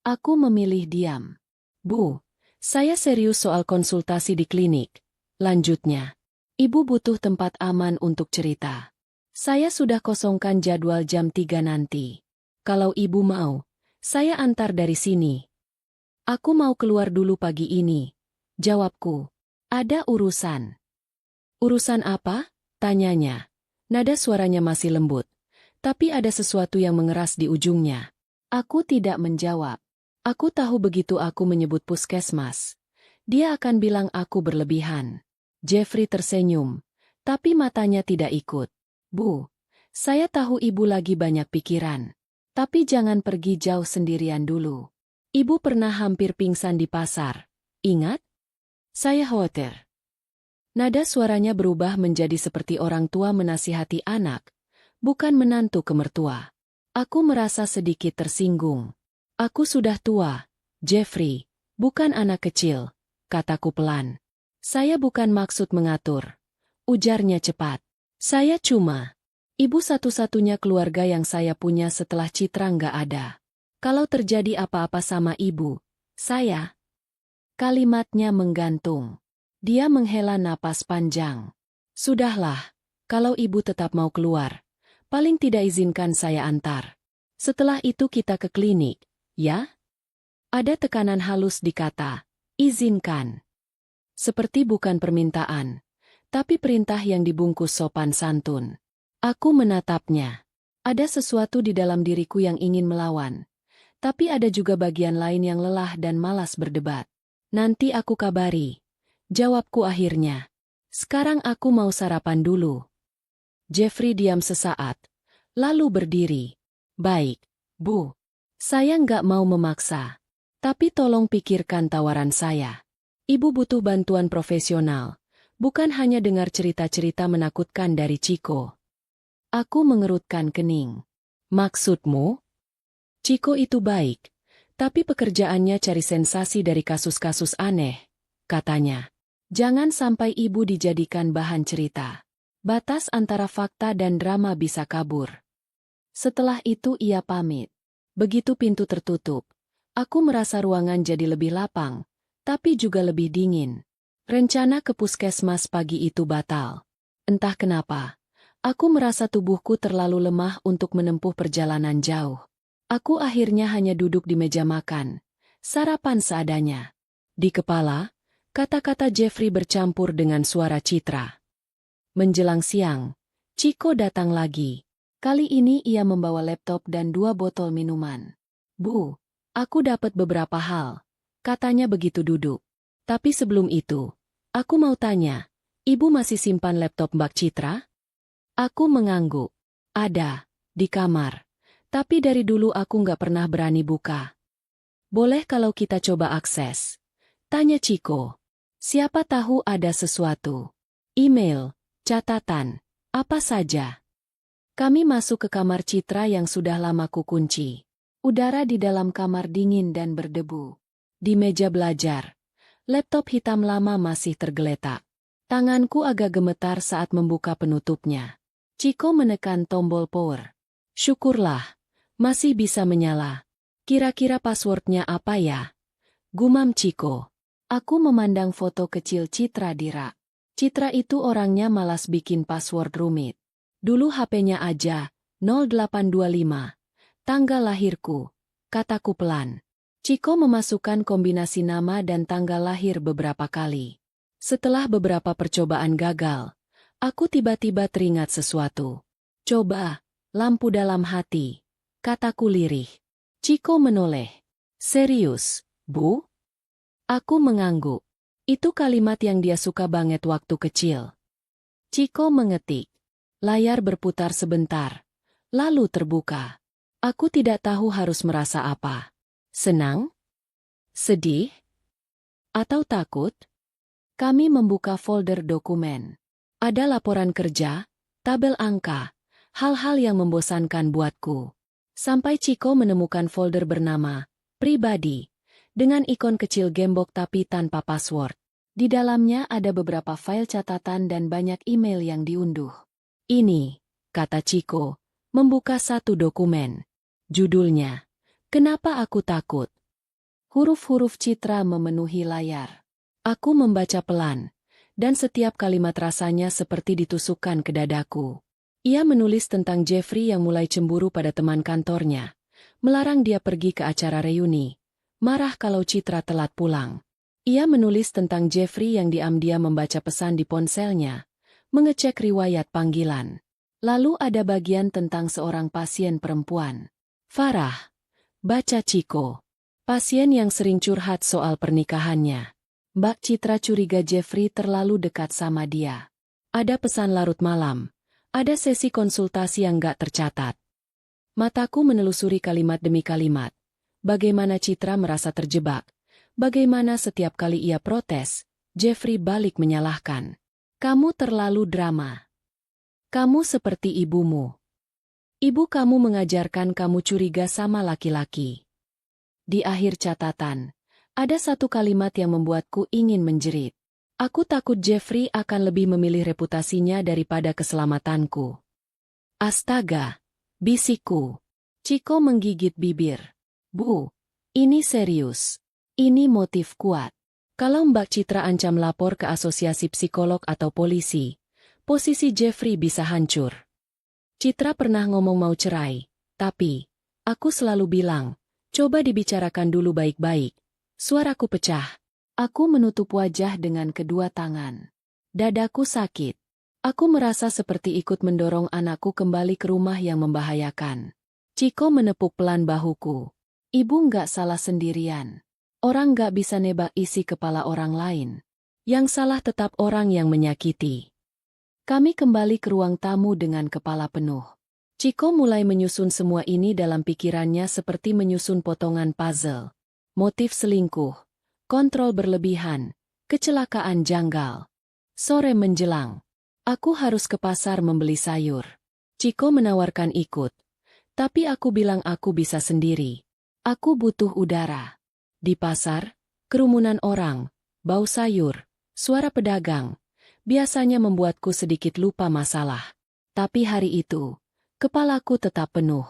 Aku memilih diam. Bu, saya serius soal konsultasi di klinik. Lanjutnya. Ibu butuh tempat aman untuk cerita. Saya sudah kosongkan jadwal jam 3 nanti. Kalau ibu mau, saya antar dari sini. Aku mau keluar dulu pagi ini. Jawabku. Ada urusan. Urusan apa? Tanyanya. Nada suaranya masih lembut. Tapi ada sesuatu yang mengeras di ujungnya. Aku tidak menjawab. Aku tahu begitu aku menyebut puskesmas, dia akan bilang aku berlebihan. Jeffrey tersenyum, tapi matanya tidak ikut. Bu, saya tahu ibu lagi banyak pikiran. Tapi jangan pergi jauh sendirian dulu. Ibu pernah hampir pingsan di pasar. Ingat? Saya khawatir. Nada suaranya berubah menjadi seperti orang tua menasihati anak, bukan menantu ke mertua. Aku merasa sedikit tersinggung. Aku sudah tua, Jeffrey, bukan anak kecil, kataku pelan. Saya bukan maksud mengatur, ujarnya cepat. Saya cuma ibu satu-satunya keluarga yang saya punya setelah Citra nggak ada. Kalau terjadi apa-apa sama ibu, saya... Kalimatnya menggantung. Dia menghela napas panjang. Sudahlah, kalau ibu tetap mau keluar, paling tidak izinkan saya antar. Setelah itu kita ke klinik, ya? Ada tekanan halus di kata, izinkan. Seperti bukan permintaan, tapi perintah yang dibungkus sopan santun. Aku menatapnya. Ada sesuatu di dalam diriku yang ingin melawan. Tapi ada juga bagian lain yang lelah dan malas berdebat. Nanti aku kabari. Jawabku akhirnya. Sekarang aku mau sarapan dulu. Jeffrey diam sesaat, lalu berdiri. Baik, Bu. Saya nggak mau memaksa. Tapi tolong pikirkan tawaran saya. Ibu butuh bantuan profesional, bukan hanya dengar cerita-cerita menakutkan dari Chico. Aku mengerutkan kening. Maksudmu? Chico itu baik, tapi pekerjaannya cari sensasi dari kasus-kasus aneh, katanya. Jangan sampai ibu dijadikan bahan cerita. Batas antara fakta dan drama bisa kabur. Setelah itu ia pamit. Begitu pintu tertutup, aku merasa ruangan jadi lebih lapang, tapi juga lebih dingin. Rencana ke puskesmas pagi itu batal. Entah kenapa, aku merasa tubuhku terlalu lemah untuk menempuh perjalanan jauh. Aku akhirnya hanya duduk di meja makan, sarapan seadanya. Di kepala, kata-kata Jeffrey bercampur dengan suara Citra. Menjelang siang, Chico datang lagi. Kali ini ia membawa laptop dan 2 botol minuman. Bu, aku dapat beberapa hal, katanya begitu duduk. Tapi sebelum itu, aku mau tanya, ibu masih simpan laptop Mbak Citra? Aku mengangguk. Ada, di kamar. Tapi dari dulu aku nggak pernah berani buka. Boleh kalau kita coba akses? Tanya Chico. Siapa tahu ada sesuatu. Email, catatan, apa saja. Kami masuk ke kamar Citra yang sudah lama kukunci. Udara di dalam kamar dingin dan berdebu. Di meja belajar, laptop hitam lama masih tergeletak. Tanganku agak gemetar saat membuka penutupnya. Chico menekan tombol power. Syukurlah, masih bisa menyala. Kira-kira passwordnya apa ya? Gumam Chico. Aku memandang foto kecil Citra di rak. Citra itu orangnya malas bikin password rumit. Dulu HP-nya aja, 0825. Tanggal lahirku, kataku pelan. Chico memasukkan kombinasi nama dan tanggal lahir beberapa kali. Setelah beberapa percobaan gagal, aku tiba-tiba teringat sesuatu. Coba, lampu dalam hati, kataku lirih. Chico menoleh. Serius, Bu? Aku mengangguk. Itu kalimat yang dia suka banget waktu kecil. Chico mengetik. Layar berputar sebentar, lalu terbuka. Aku tidak tahu harus merasa apa. Senang? Sedih? Atau takut? Kami membuka folder dokumen. Ada laporan kerja, tabel angka, hal-hal yang membosankan buatku. Sampai Chico menemukan folder bernama pribadi, dengan ikon kecil gembok tapi tanpa password. Di dalamnya ada beberapa file catatan dan banyak email yang diunduh. Ini, kata Chico, membuka satu dokumen. Judulnya, Kenapa Aku Takut? Huruf-huruf Citra memenuhi layar. Aku membaca pelan, dan setiap kalimat rasanya seperti ditusukkan ke dadaku. Ia menulis tentang Jeffrey yang mulai cemburu pada teman kantornya, melarang dia pergi ke acara reuni, marah kalau Citra telat pulang. Ia menulis tentang Jeffrey yang diam-diam membaca pesan di ponselnya, mengecek riwayat panggilan. Lalu ada bagian tentang seorang pasien perempuan. Farah. Baca Ciko. Pasien yang sering curhat soal pernikahannya. Mbak Citra curiga Jeffrey terlalu dekat sama dia. Ada pesan larut malam. Ada sesi konsultasi yang gak tercatat. Mataku menelusuri kalimat demi kalimat. Bagaimana Citra merasa terjebak. Bagaimana setiap kali ia protes, Jeffrey balik menyalahkan. Kamu terlalu drama. Kamu seperti ibumu. Ibu kamu mengajarkan kamu curiga sama laki-laki. Di akhir catatan, ada satu kalimat yang membuatku ingin menjerit. Aku takut Jeffrey akan lebih memilih reputasinya daripada keselamatanku. Astaga, bisikku. Ciko menggigit bibir. Bu, ini serius. Ini motif kuat. Kalau Mbak Citra ancam lapor ke asosiasi psikolog atau polisi, posisi Jeffrey bisa hancur. Citra pernah ngomong mau cerai, tapi aku selalu bilang, coba dibicarakan dulu baik-baik. Suaraku pecah. Aku menutup wajah dengan kedua tangan. Dadaku sakit. Aku merasa seperti ikut mendorong anakku kembali ke rumah yang membahayakan. Ciko menepuk pelan bahuku. Ibu nggak salah sendirian. Orang nggak bisa nebak isi kepala orang lain. Yang salah tetap orang yang menyakiti. Kami kembali ke ruang tamu dengan kepala penuh. Ciko mulai menyusun semua ini dalam pikirannya seperti menyusun potongan puzzle. Motif selingkuh, kontrol berlebihan, kecelakaan janggal. Sore menjelang. Aku harus ke pasar membeli sayur. Ciko menawarkan ikut. Tapi aku bilang aku bisa sendiri. Aku butuh udara. Di pasar, kerumunan orang, bau sayur, suara pedagang, biasanya membuatku sedikit lupa masalah. Tapi hari itu, kepalaku tetap penuh.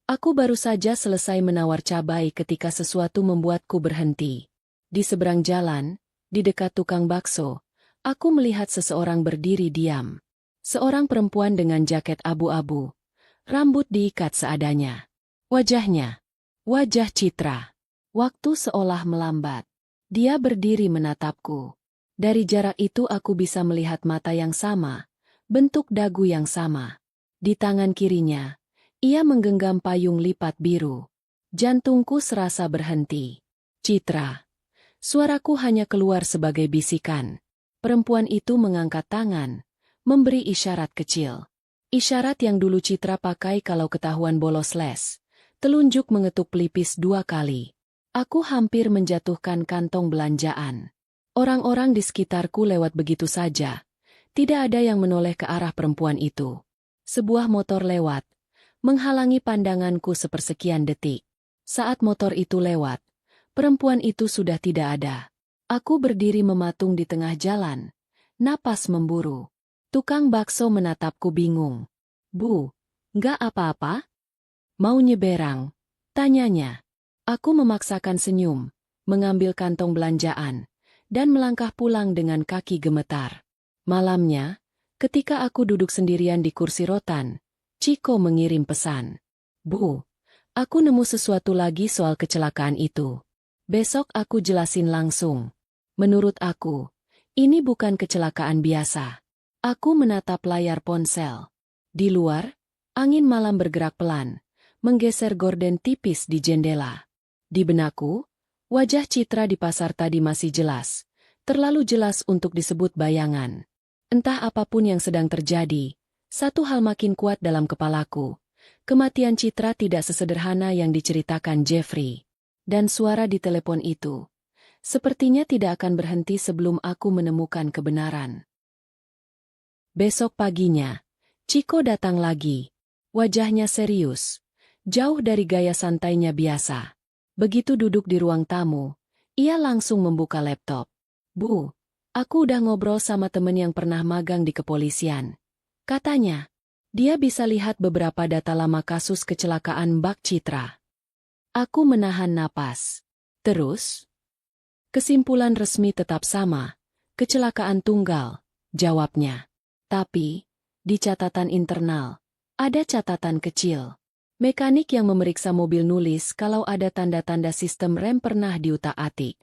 Aku baru saja selesai menawar cabai ketika sesuatu membuatku berhenti. Di seberang jalan, di dekat tukang bakso, aku melihat seseorang berdiri diam. Seorang perempuan dengan jaket abu-abu, rambut diikat seadanya. Wajahnya, wajah Citra. Waktu seolah melambat. Dia berdiri menatapku. Dari jarak itu aku bisa melihat mata yang sama, bentuk dagu yang sama. Di tangan kirinya, ia menggenggam payung lipat biru. Jantungku serasa berhenti. Citra. Suaraku hanya keluar sebagai bisikan. Perempuan itu mengangkat tangan, memberi isyarat kecil. Isyarat yang dulu Citra pakai kalau ketahuan bolos les. Telunjuk mengetuk pelipis 2 kali. Aku hampir menjatuhkan kantong belanjaan. Orang-orang di sekitarku lewat begitu saja. Tidak ada yang menoleh ke arah perempuan itu. Sebuah motor lewat, menghalangi pandanganku sepersekian detik. Saat motor itu lewat, perempuan itu sudah tidak ada. Aku berdiri mematung di tengah jalan. Napas memburu. Tukang bakso menatapku bingung. Bu, nggak apa-apa? Mau nyeberang? Tanyanya. Aku memaksakan senyum, mengambil kantong belanjaan, dan melangkah pulang dengan kaki gemetar. Malamnya, ketika aku duduk sendirian di kursi rotan, Ciko mengirim pesan. Bu, aku nemu sesuatu lagi soal kecelakaan itu. Besok aku jelasin langsung. Menurut aku, ini bukan kecelakaan biasa. Aku menatap layar ponsel. Di luar, angin malam bergerak pelan, menggeser gorden tipis di jendela. Di benakku, wajah Citra di pasar tadi masih jelas, terlalu jelas untuk disebut bayangan. Entah apapun yang sedang terjadi, satu hal makin kuat dalam kepalaku. Kematian Citra tidak sesederhana yang diceritakan Jeffrey. Dan suara di telepon itu, sepertinya tidak akan berhenti sebelum aku menemukan kebenaran. Besok paginya, Ciko datang lagi. Wajahnya serius, jauh dari gaya santainya biasa. Begitu duduk di ruang tamu, ia langsung membuka laptop. Bu, aku udah ngobrol sama temen yang pernah magang di kepolisian. Katanya, dia bisa lihat beberapa data lama kasus kecelakaan Mbak Citra. Aku menahan napas. Terus? Kesimpulan resmi tetap sama. Kecelakaan tunggal, jawabnya. Tapi, di catatan internal, ada catatan kecil. Mekanik yang memeriksa mobil nulis kalau ada tanda-tanda sistem rem pernah diutak-atik.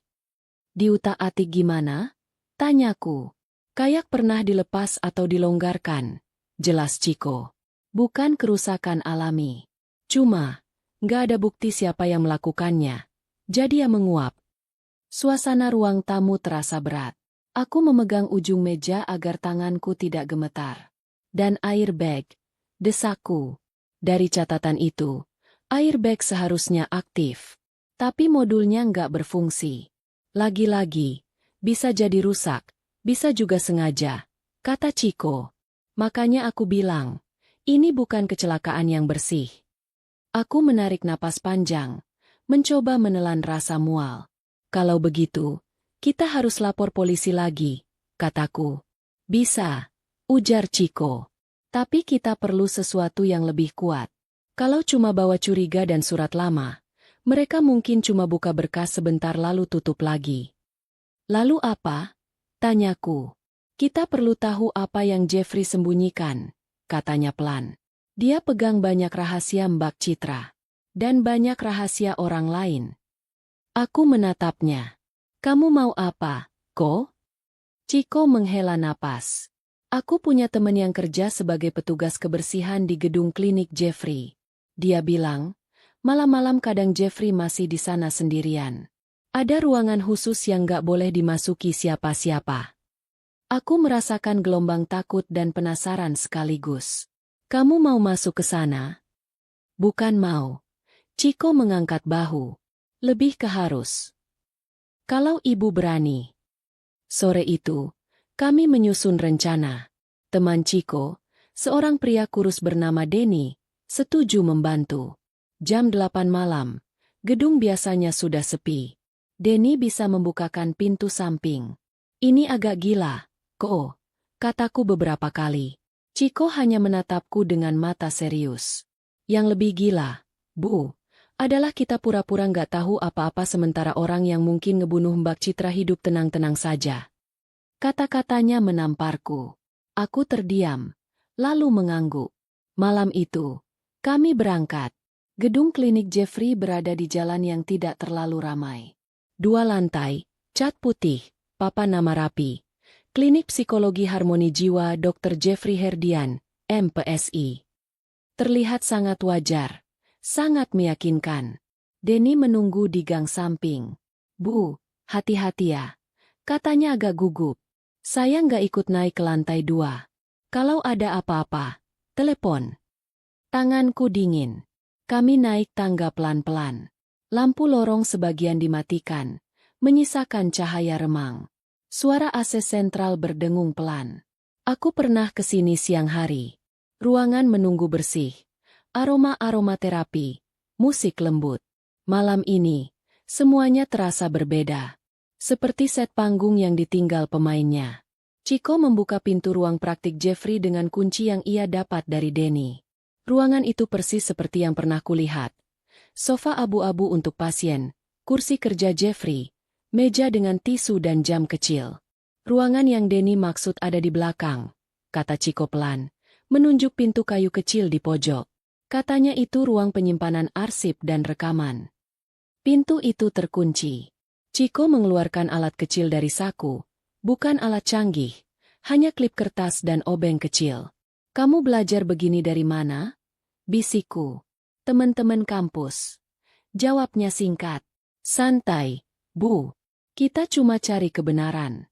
Diutak-atik gimana? Tanyaku. Kayak pernah dilepas atau dilonggarkan. Jelas Ciko. Bukan kerusakan alami. Cuma, Nggak ada bukti siapa yang melakukannya. Jadi ya menguap. Suasana ruang tamu terasa berat. Aku memegang ujung meja agar tanganku tidak gemetar. Dan airbag, desakku. Dari catatan itu, airbag seharusnya aktif. Tapi modulnya nggak berfungsi. Lagi-lagi, bisa jadi rusak, bisa juga sengaja, kata Chico. Makanya aku bilang, ini bukan kecelakaan yang bersih. Aku menarik napas panjang, mencoba menelan rasa mual. Kalau begitu, kita harus lapor polisi lagi, kataku. Bisa, ujar Chico. Tapi kita perlu sesuatu yang lebih kuat. Kalau cuma bawa curiga dan surat lama, mereka mungkin cuma buka berkas sebentar lalu tutup lagi. Lalu apa? Tanyaku. Kita perlu tahu apa yang Jeffrey sembunyikan, katanya pelan. Dia pegang banyak rahasia Mbak Citra. Dan banyak rahasia orang lain. Aku menatapnya. Kamu mau apa, Ko? Chico menghela napas. Aku punya teman yang kerja sebagai petugas kebersihan di gedung klinik Jeffrey. Dia bilang, malam-malam kadang Jeffrey masih di sana sendirian. Ada ruangan khusus yang gak boleh dimasuki siapa-siapa. Aku merasakan gelombang takut dan penasaran sekaligus. Kamu mau masuk ke sana? Bukan mau. Chico mengangkat bahu. Lebih ke harus. Kalau ibu berani. Sore itu, kami menyusun rencana. Teman Chico, seorang pria kurus bernama Denny, setuju membantu. Jam 8 malam, gedung biasanya sudah sepi. Denny bisa membukakan pintu samping. Ini agak gila, Ko, kataku beberapa kali. Chico hanya menatapku dengan mata serius. Yang lebih gila, Bu, adalah kita pura-pura nggak tahu apa-apa sementara orang yang mungkin ngebunuh Mbak Citra hidup tenang-tenang saja. Kata-katanya menamparku. Aku terdiam, lalu mengangguk. Malam itu, kami berangkat. Gedung klinik Jeffrey berada di jalan yang tidak terlalu ramai. 2 lantai, cat putih, papan nama rapi. Klinik Psikologi Harmoni Jiwa Dr. Jeffrey Herdian, MPSI. Terlihat sangat wajar. Sangat meyakinkan. Denny menunggu di gang samping. Bu, hati-hati ya. Katanya agak gugup. Saya nggak ikut naik ke lantai 2. Kalau ada apa-apa, telepon. Tanganku dingin. Kami naik tangga pelan-pelan. Lampu lorong sebagian dimatikan, menyisakan cahaya remang. Suara AC sentral berdengung pelan. Aku pernah ke sini siang hari. Ruangan menunggu bersih. Aroma aromaterapi, musik lembut. Malam ini, semuanya terasa berbeda. Seperti set panggung yang ditinggal pemainnya. Chico membuka pintu ruang praktik Jeffrey dengan kunci yang ia dapat dari Denny. Ruangan itu persis seperti yang pernah kulihat. Sofa abu-abu untuk pasien, kursi kerja Jeffrey, meja dengan tisu dan jam kecil. Ruangan yang Denny maksud ada di belakang, kata Chico pelan, menunjuk pintu kayu kecil di pojok. Katanya itu ruang penyimpanan arsip dan rekaman. Pintu itu terkunci. Chico mengeluarkan alat kecil dari saku, bukan alat canggih, hanya klip kertas dan obeng kecil. Kamu belajar begini dari mana? Bisikku. Teman-teman kampus. Jawabnya singkat. Santai, Bu. Kita cuma cari kebenaran.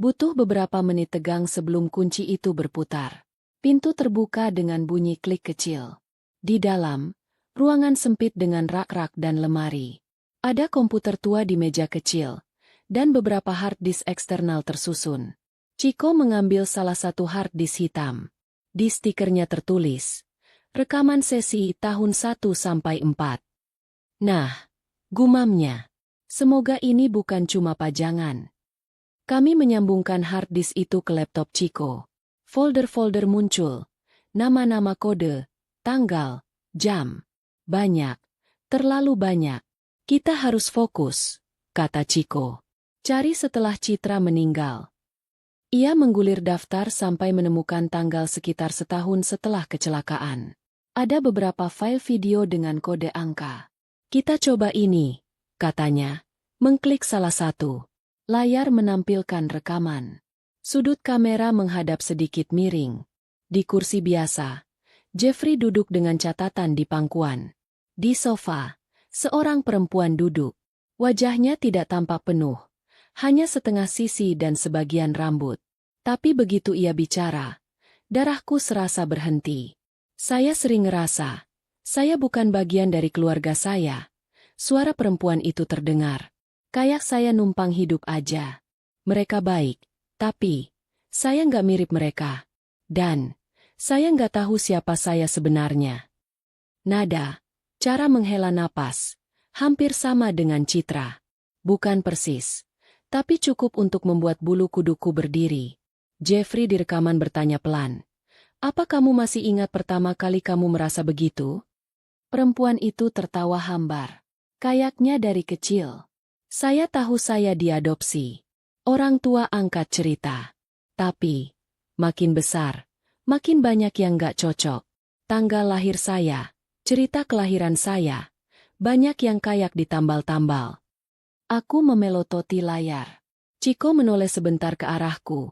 Butuh beberapa menit tegang sebelum kunci itu berputar. Pintu terbuka dengan bunyi klik kecil. Di dalam, ruangan sempit dengan rak-rak dan lemari. Ada komputer tua di meja kecil, dan beberapa hard disk eksternal tersusun. Chico mengambil salah satu hard disk hitam. Di stikernya tertulis, rekaman sesi tahun 1-4. Nah, gumamnya. Semoga ini bukan cuma pajangan. Kami menyambungkan hard disk itu ke laptop Chico. Folder-folder muncul. Nama-nama kode, tanggal, jam. Banyak. Terlalu banyak. Kita harus fokus, kata Chico. Cari setelah Citra meninggal. Ia menggulir daftar sampai menemukan tanggal sekitar setahun setelah kecelakaan. Ada beberapa file video dengan kode angka. Kita coba ini, katanya. Mengklik salah satu. Layar menampilkan rekaman. Sudut kamera menghadap sedikit miring. Di kursi biasa, Jeffrey duduk dengan catatan di pangkuan. Di sofa, seorang perempuan duduk. Wajahnya tidak tampak penuh, hanya setengah sisi dan sebagian rambut. Tapi begitu ia bicara, darahku serasa berhenti. Saya sering ngerasa, saya bukan bagian dari keluarga saya. Suara perempuan itu terdengar. Kayak saya numpang hidup aja. Mereka baik, tapi saya nggak mirip mereka. Dan saya nggak tahu siapa saya sebenarnya. Nada, cara menghela napas, hampir sama dengan Citra. Bukan persis, tapi cukup untuk membuat bulu kuduku berdiri. Jeffrey di rekaman bertanya pelan. Apa kamu masih ingat pertama kali kamu merasa begitu? Perempuan itu tertawa hambar. Kayaknya dari kecil. Saya tahu saya diadopsi. Orang tua angkat cerita. Tapi, makin besar, makin banyak yang gak cocok. Tanggal lahir saya, cerita kelahiran saya, banyak yang kayak ditambal-tambal. Aku memelototi layar. Ciko menoleh sebentar ke arahku,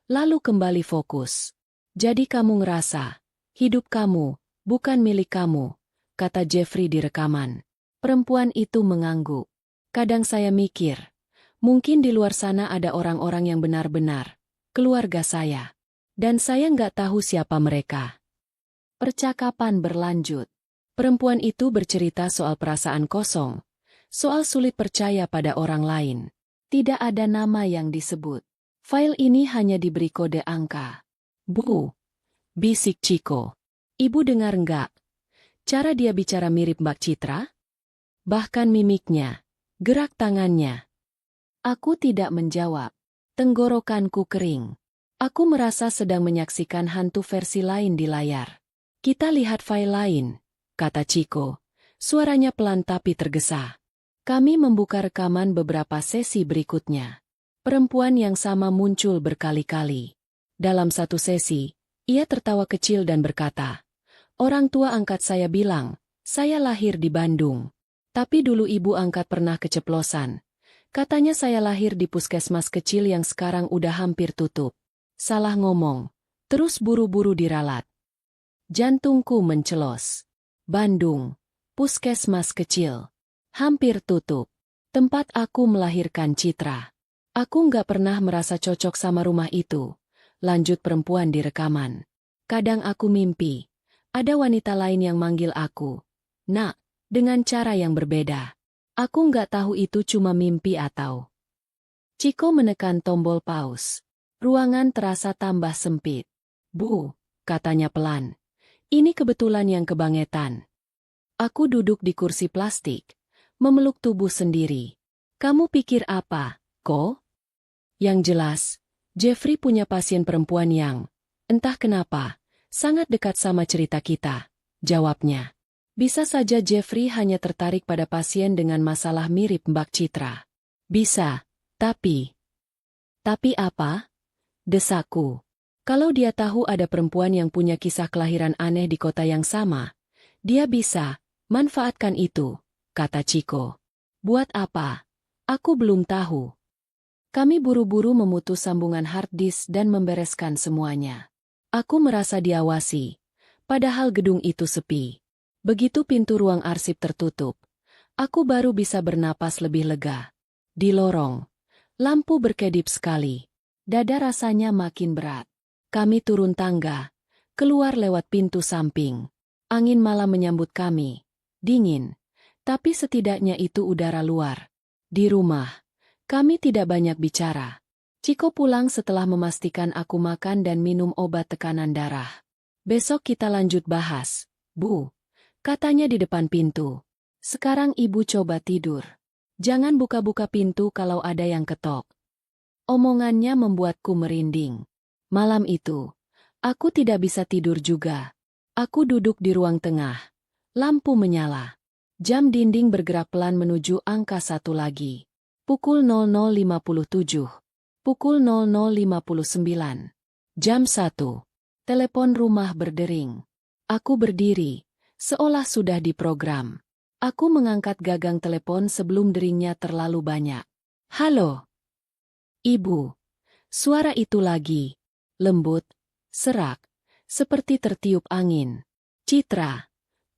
lalu kembali fokus. Jadi kamu ngerasa, hidup kamu, bukan milik kamu, kata Jeffrey di rekaman. Perempuan itu mengangguk. Kadang saya mikir, mungkin di luar sana ada orang-orang yang benar-benar keluarga saya. Dan saya nggak tahu siapa mereka. Percakapan berlanjut. Perempuan itu bercerita soal perasaan kosong, soal sulit percaya pada orang lain. Tidak ada nama yang disebut. File ini hanya diberi kode angka. Bu, bisik Ciko. Ibu dengar nggak? Cara dia bicara mirip Mbak Citra? Bahkan mimiknya, gerak tangannya. Aku tidak menjawab. Tenggorokanku kering. Aku merasa sedang menyaksikan hantu versi lain di layar. Kita lihat file lain, kata Ciko. Suaranya pelan tapi tergesa. Kami membuka rekaman beberapa sesi berikutnya. Perempuan yang sama muncul berkali-kali. Dalam satu sesi, ia tertawa kecil dan berkata, orang tua angkat saya bilang, saya lahir di Bandung. Tapi dulu ibu angkat pernah keceplosan. Katanya saya lahir di puskesmas kecil yang sekarang udah hampir tutup. Salah ngomong, terus buru-buru diralat. Jantungku mencelos. Bandung, puskesmas kecil. Hampir tutup. Tempat aku melahirkan Citra. Aku nggak pernah merasa cocok sama rumah itu. Lanjut perempuan di rekaman. Kadang aku mimpi. Ada wanita lain yang manggil aku. Nak, dengan cara yang berbeda. Aku nggak tahu itu cuma mimpi atau. Ciko menekan tombol pause. Ruangan terasa tambah sempit. Bu, katanya pelan. Ini kebetulan yang kebangetan. Aku duduk di kursi plastik. Memeluk tubuh sendiri. Kamu pikir apa, kok? Yang jelas, Jeffrey punya pasien perempuan yang, entah kenapa, sangat dekat sama cerita kita, jawabnya. Bisa saja Jeffrey hanya tertarik pada pasien dengan masalah mirip Mbak Citra. Bisa, tapi... Tapi apa? Desaku. Kalau dia tahu ada perempuan yang punya kisah kelahiran aneh di kota yang sama, dia bisa manfaatkan itu, kata Ciko. Buat apa? Aku belum tahu. Kami buru-buru memutus sambungan hard disk dan membereskan semuanya. Aku merasa diawasi, padahal gedung itu sepi. Begitu pintu ruang arsip tertutup, aku baru bisa bernapas lebih lega. Di lorong, lampu berkedip sekali. Dada rasanya makin berat. Kami turun tangga, keluar lewat pintu samping. Angin malam menyambut kami. Dingin, tapi setidaknya itu udara luar. Di rumah, kami tidak banyak bicara. Ciko pulang setelah memastikan aku makan dan minum obat tekanan darah. Besok kita lanjut bahas, Bu, katanya di depan pintu. Sekarang ibu coba tidur. Jangan buka-buka pintu kalau ada yang ketok. Omongannya membuatku merinding. Malam itu, aku tidak bisa tidur juga. Aku duduk di ruang tengah. Lampu menyala. Jam dinding bergerak pelan menuju angka 1 lagi. Pukul 00.57. Pukul 00.59. Jam 1. Telepon rumah berdering. Aku berdiri, seolah sudah diprogram. Aku mengangkat gagang telepon sebelum deringnya terlalu banyak. Halo? Ibu. Suara itu lagi. Lembut, serak, seperti tertiup angin. Citra,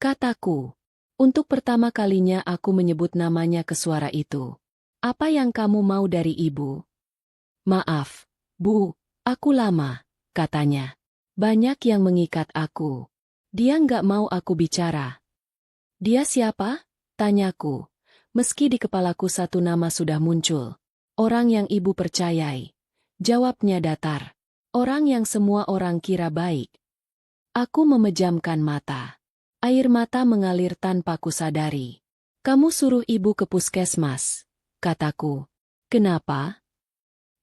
kataku. Untuk pertama kalinya aku menyebut namanya ke suara itu. Apa yang kamu mau dari ibu? Maaf, Bu, aku lama, katanya. Banyak yang mengikat aku. Dia nggak mau aku bicara. Dia siapa? Tanyaku. Meski di kepalaku satu nama sudah muncul. Orang yang ibu percayai. Jawabnya datar. Orang yang semua orang kira baik. Aku memejamkan mata. Air mata mengalir tanpa kusadari. Kamu suruh ibu ke puskesmas, kataku. Kenapa?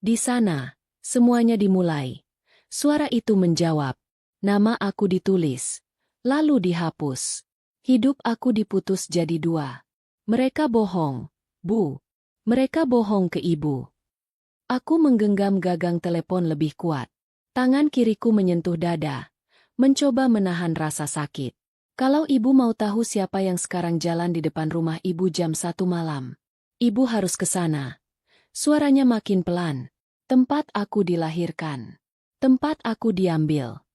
Di sana, semuanya dimulai. Suara itu menjawab. Nama aku ditulis. Lalu dihapus. Hidup aku diputus jadi dua. Mereka bohong, Bu. Mereka bohong ke ibu. Aku menggenggam gagang telepon lebih kuat. Tangan kiriku menyentuh dada. Mencoba menahan rasa sakit. Kalau ibu mau tahu siapa yang sekarang jalan di depan rumah ibu jam 1 malam. Ibu harus ke sana. Suaranya makin pelan. Tempat aku dilahirkan. Tempat aku diambil.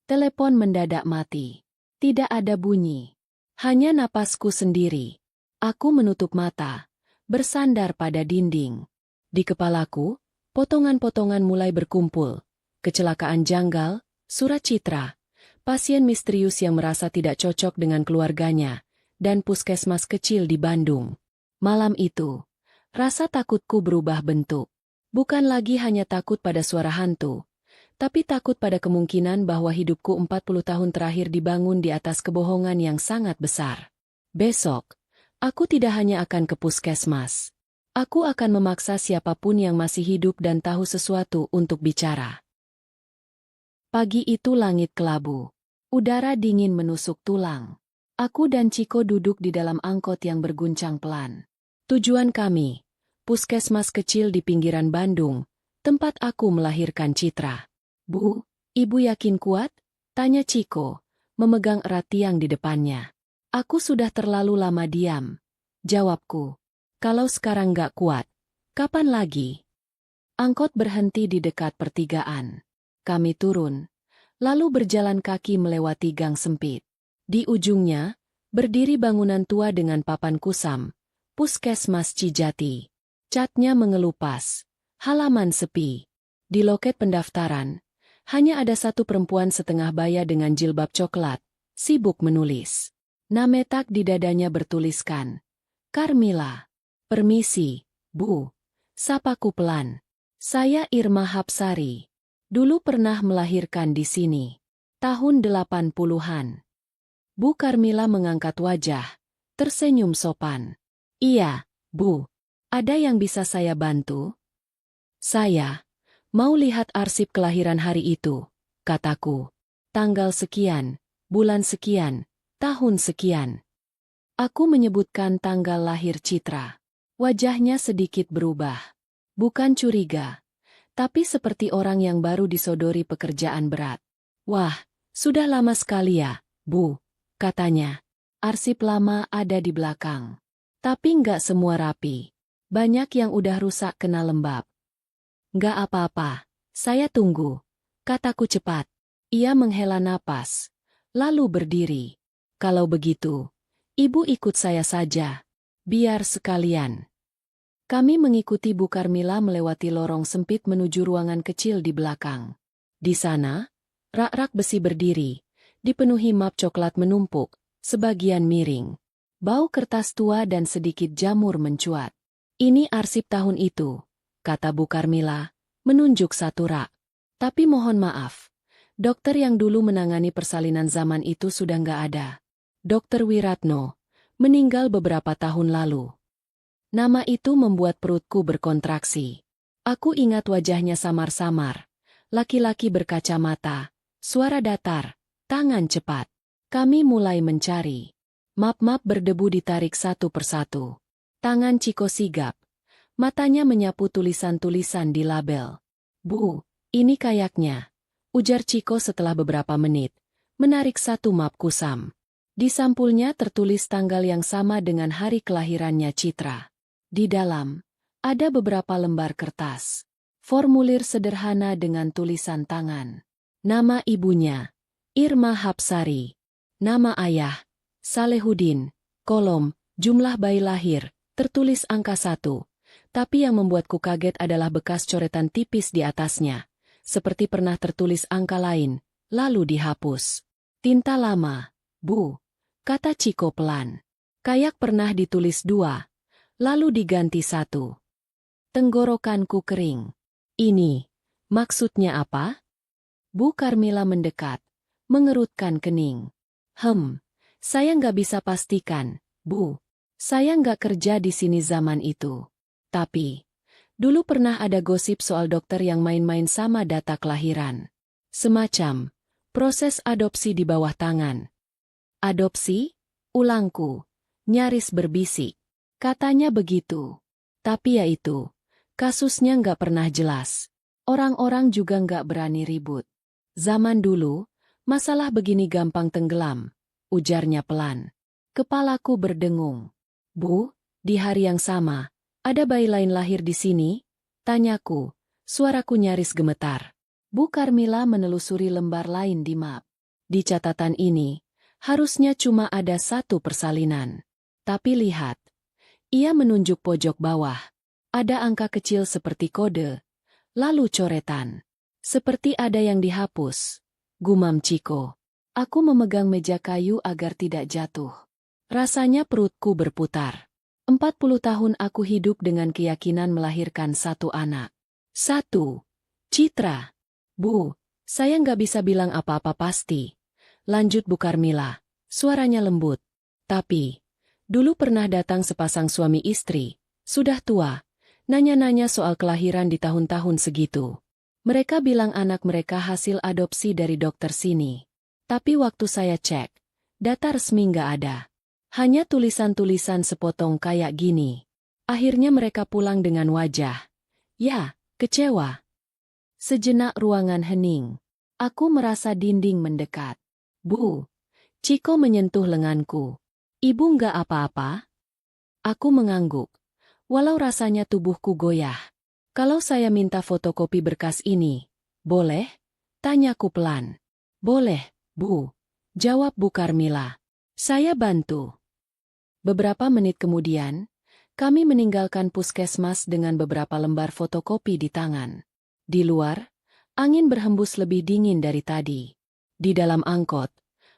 Telepon mendadak mati. Tidak ada bunyi. Hanya napasku sendiri. Aku menutup mata. Bersandar pada dinding. Di kepalaku, potongan-potongan mulai berkumpul. Kecelakaan janggal, surat citra, pasien misterius yang merasa tidak cocok dengan keluarganya, dan puskesmas kecil di Bandung. Malam itu, rasa takutku berubah bentuk. Bukan lagi hanya takut pada suara hantu, tapi takut pada kemungkinan bahwa hidupku 40 tahun terakhir dibangun di atas kebohongan yang sangat besar. Besok, aku tidak hanya akan ke puskesmas. Aku akan memaksa siapapun yang masih hidup dan tahu sesuatu untuk bicara. Pagi itu langit kelabu. Udara dingin menusuk tulang. Aku dan Ciko duduk di dalam angkot yang berguncang pelan. Tujuan kami, puskesmas kecil di pinggiran Bandung, tempat aku melahirkan Citra. Bu, ibu yakin kuat? Tanya Ciko, memegang erat tiang di depannya. Aku sudah terlalu lama diam. Jawabku. Kalau sekarang gak kuat, kapan lagi? Angkot berhenti di dekat pertigaan. Kami turun, lalu berjalan kaki melewati gang sempit. Di ujungnya, berdiri bangunan tua dengan papan kusam, Puskesmas Cijati. Catnya mengelupas, halaman sepi. Di loket pendaftaran, hanya ada satu perempuan setengah baya dengan jilbab coklat, sibuk menulis. Nametak di dadanya bertuliskan, Karmila. Permisi, Bu. Sapaku pelan. Saya Irma Hapsari. Dulu pernah melahirkan di sini. Tahun 80-an. Bu Karmila mengangkat wajah, tersenyum sopan. Iya, Bu. Ada yang bisa saya bantu? Saya mau lihat arsip kelahiran hari itu, kataku. Tanggal sekian, bulan sekian, tahun sekian. Aku menyebutkan tanggal lahir Citra. Wajahnya sedikit berubah. Bukan curiga, tapi seperti orang yang baru disodori pekerjaan berat. Wah, sudah lama sekali ya, Bu, katanya. Arsip lama ada di belakang. Tapi nggak semua rapi. Banyak yang udah rusak kena lembab. Nggak apa-apa, saya tunggu, kataku cepat. Ia menghela napas, lalu berdiri. Kalau begitu, Ibu ikut saya saja. Biar sekalian. Kami mengikuti Bu Karmila melewati lorong sempit menuju ruangan kecil di belakang. Di sana, rak-rak besi berdiri, dipenuhi map coklat menumpuk, sebagian miring. Bau kertas tua dan sedikit jamur mencuat. Ini arsip tahun itu, kata Bu Karmila, menunjuk satu rak. Tapi mohon maaf, dokter yang dulu menangani persalinan zaman itu sudah nggak ada. Dokter Wiratno meninggal beberapa tahun lalu. Nama itu membuat perutku berkontraksi. Aku ingat wajahnya samar-samar. Laki-laki berkacamata, suara datar, tangan cepat. Kami mulai mencari. Map-map berdebu ditarik satu persatu. Tangan Ciko sigap. Matanya menyapu tulisan-tulisan di label. Bu, ini kayaknya, ujar Ciko setelah beberapa menit, menarik satu map kusam. Di sampulnya tertulis tanggal yang sama dengan hari kelahirannya Citra. Di dalam, ada beberapa lembar kertas. Formulir sederhana dengan tulisan tangan. Nama ibunya, Irma Hapsari. Nama ayah, Salehudin, kolom, jumlah bayi lahir, tertulis angka 1. Tapi yang membuatku kaget adalah bekas coretan tipis di atasnya. Seperti pernah tertulis angka lain, lalu dihapus. Tinta lama, Bu, kata Ciko pelan. Kayak pernah ditulis 2, lalu diganti 1. Tenggorokanku kering. Ini, maksudnya apa? Bu Karmila mendekat, mengerutkan kening. Saya nggak bisa pastikan, Bu. Saya nggak kerja di sini zaman itu. Tapi, dulu pernah ada gosip soal dokter yang main-main sama data kelahiran. Semacam proses adopsi di bawah tangan. Adopsi? Ulangku, nyaris berbisik. Katanya begitu. Tapi ya itu, kasusnya nggak pernah jelas. Orang-orang juga nggak berani ribut. Zaman dulu, masalah begini gampang tenggelam, ujarnya pelan. Kepalaku berdengung. Bu, di hari yang sama, ada bayi lain lahir di sini? Tanyaku, suaraku nyaris gemetar. Bu Karmila menelusuri lembar lain di map. Di catatan ini, harusnya cuma ada 1 persalinan. Tapi lihat, ia menunjuk pojok bawah. Ada angka kecil seperti kode, lalu coretan. Seperti ada yang dihapus. Gumam Ciko. Aku memegang meja kayu agar tidak jatuh. Rasanya perutku berputar. 40 tahun aku hidup dengan keyakinan melahirkan 1 anak. 1. Citra. Bu, saya nggak bisa bilang apa-apa pasti. Lanjut Bu Karmila. Suaranya lembut. Tapi, dulu pernah datang sepasang suami istri. Sudah tua. Nanya-nanya soal kelahiran di tahun-tahun segitu. Mereka bilang anak mereka hasil adopsi dari dokter sini. Tapi waktu saya cek, data resmi nggak ada. Hanya tulisan-tulisan sepotong kayak gini. Akhirnya mereka pulang dengan wajah. Ya, kecewa. Sejenak ruangan hening. Aku merasa dinding mendekat. Bu, Ciko menyentuh lenganku. Ibu nggak apa-apa? Aku mengangguk. Walau rasanya tubuhku goyah. Kalau saya minta fotokopi berkas ini, boleh? Tanyaku pelan. Boleh, Bu. Jawab Bu Karmila. Saya bantu. Beberapa menit kemudian, kami meninggalkan puskesmas dengan beberapa lembar fotokopi di tangan. Di luar, angin berhembus lebih dingin dari tadi. Di dalam angkot,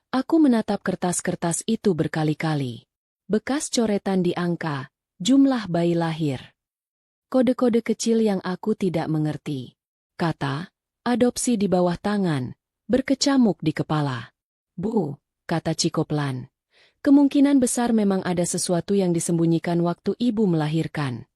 aku menatap kertas-kertas itu berkali-kali. Bekas coretan di angka, jumlah bayi lahir. Kode-kode kecil yang aku tidak mengerti. Kata, adopsi di bawah tangan, berkecamuk di kepala. Bu, kata Ciko pelan. Kemungkinan besar memang ada sesuatu yang disembunyikan waktu ibu melahirkan.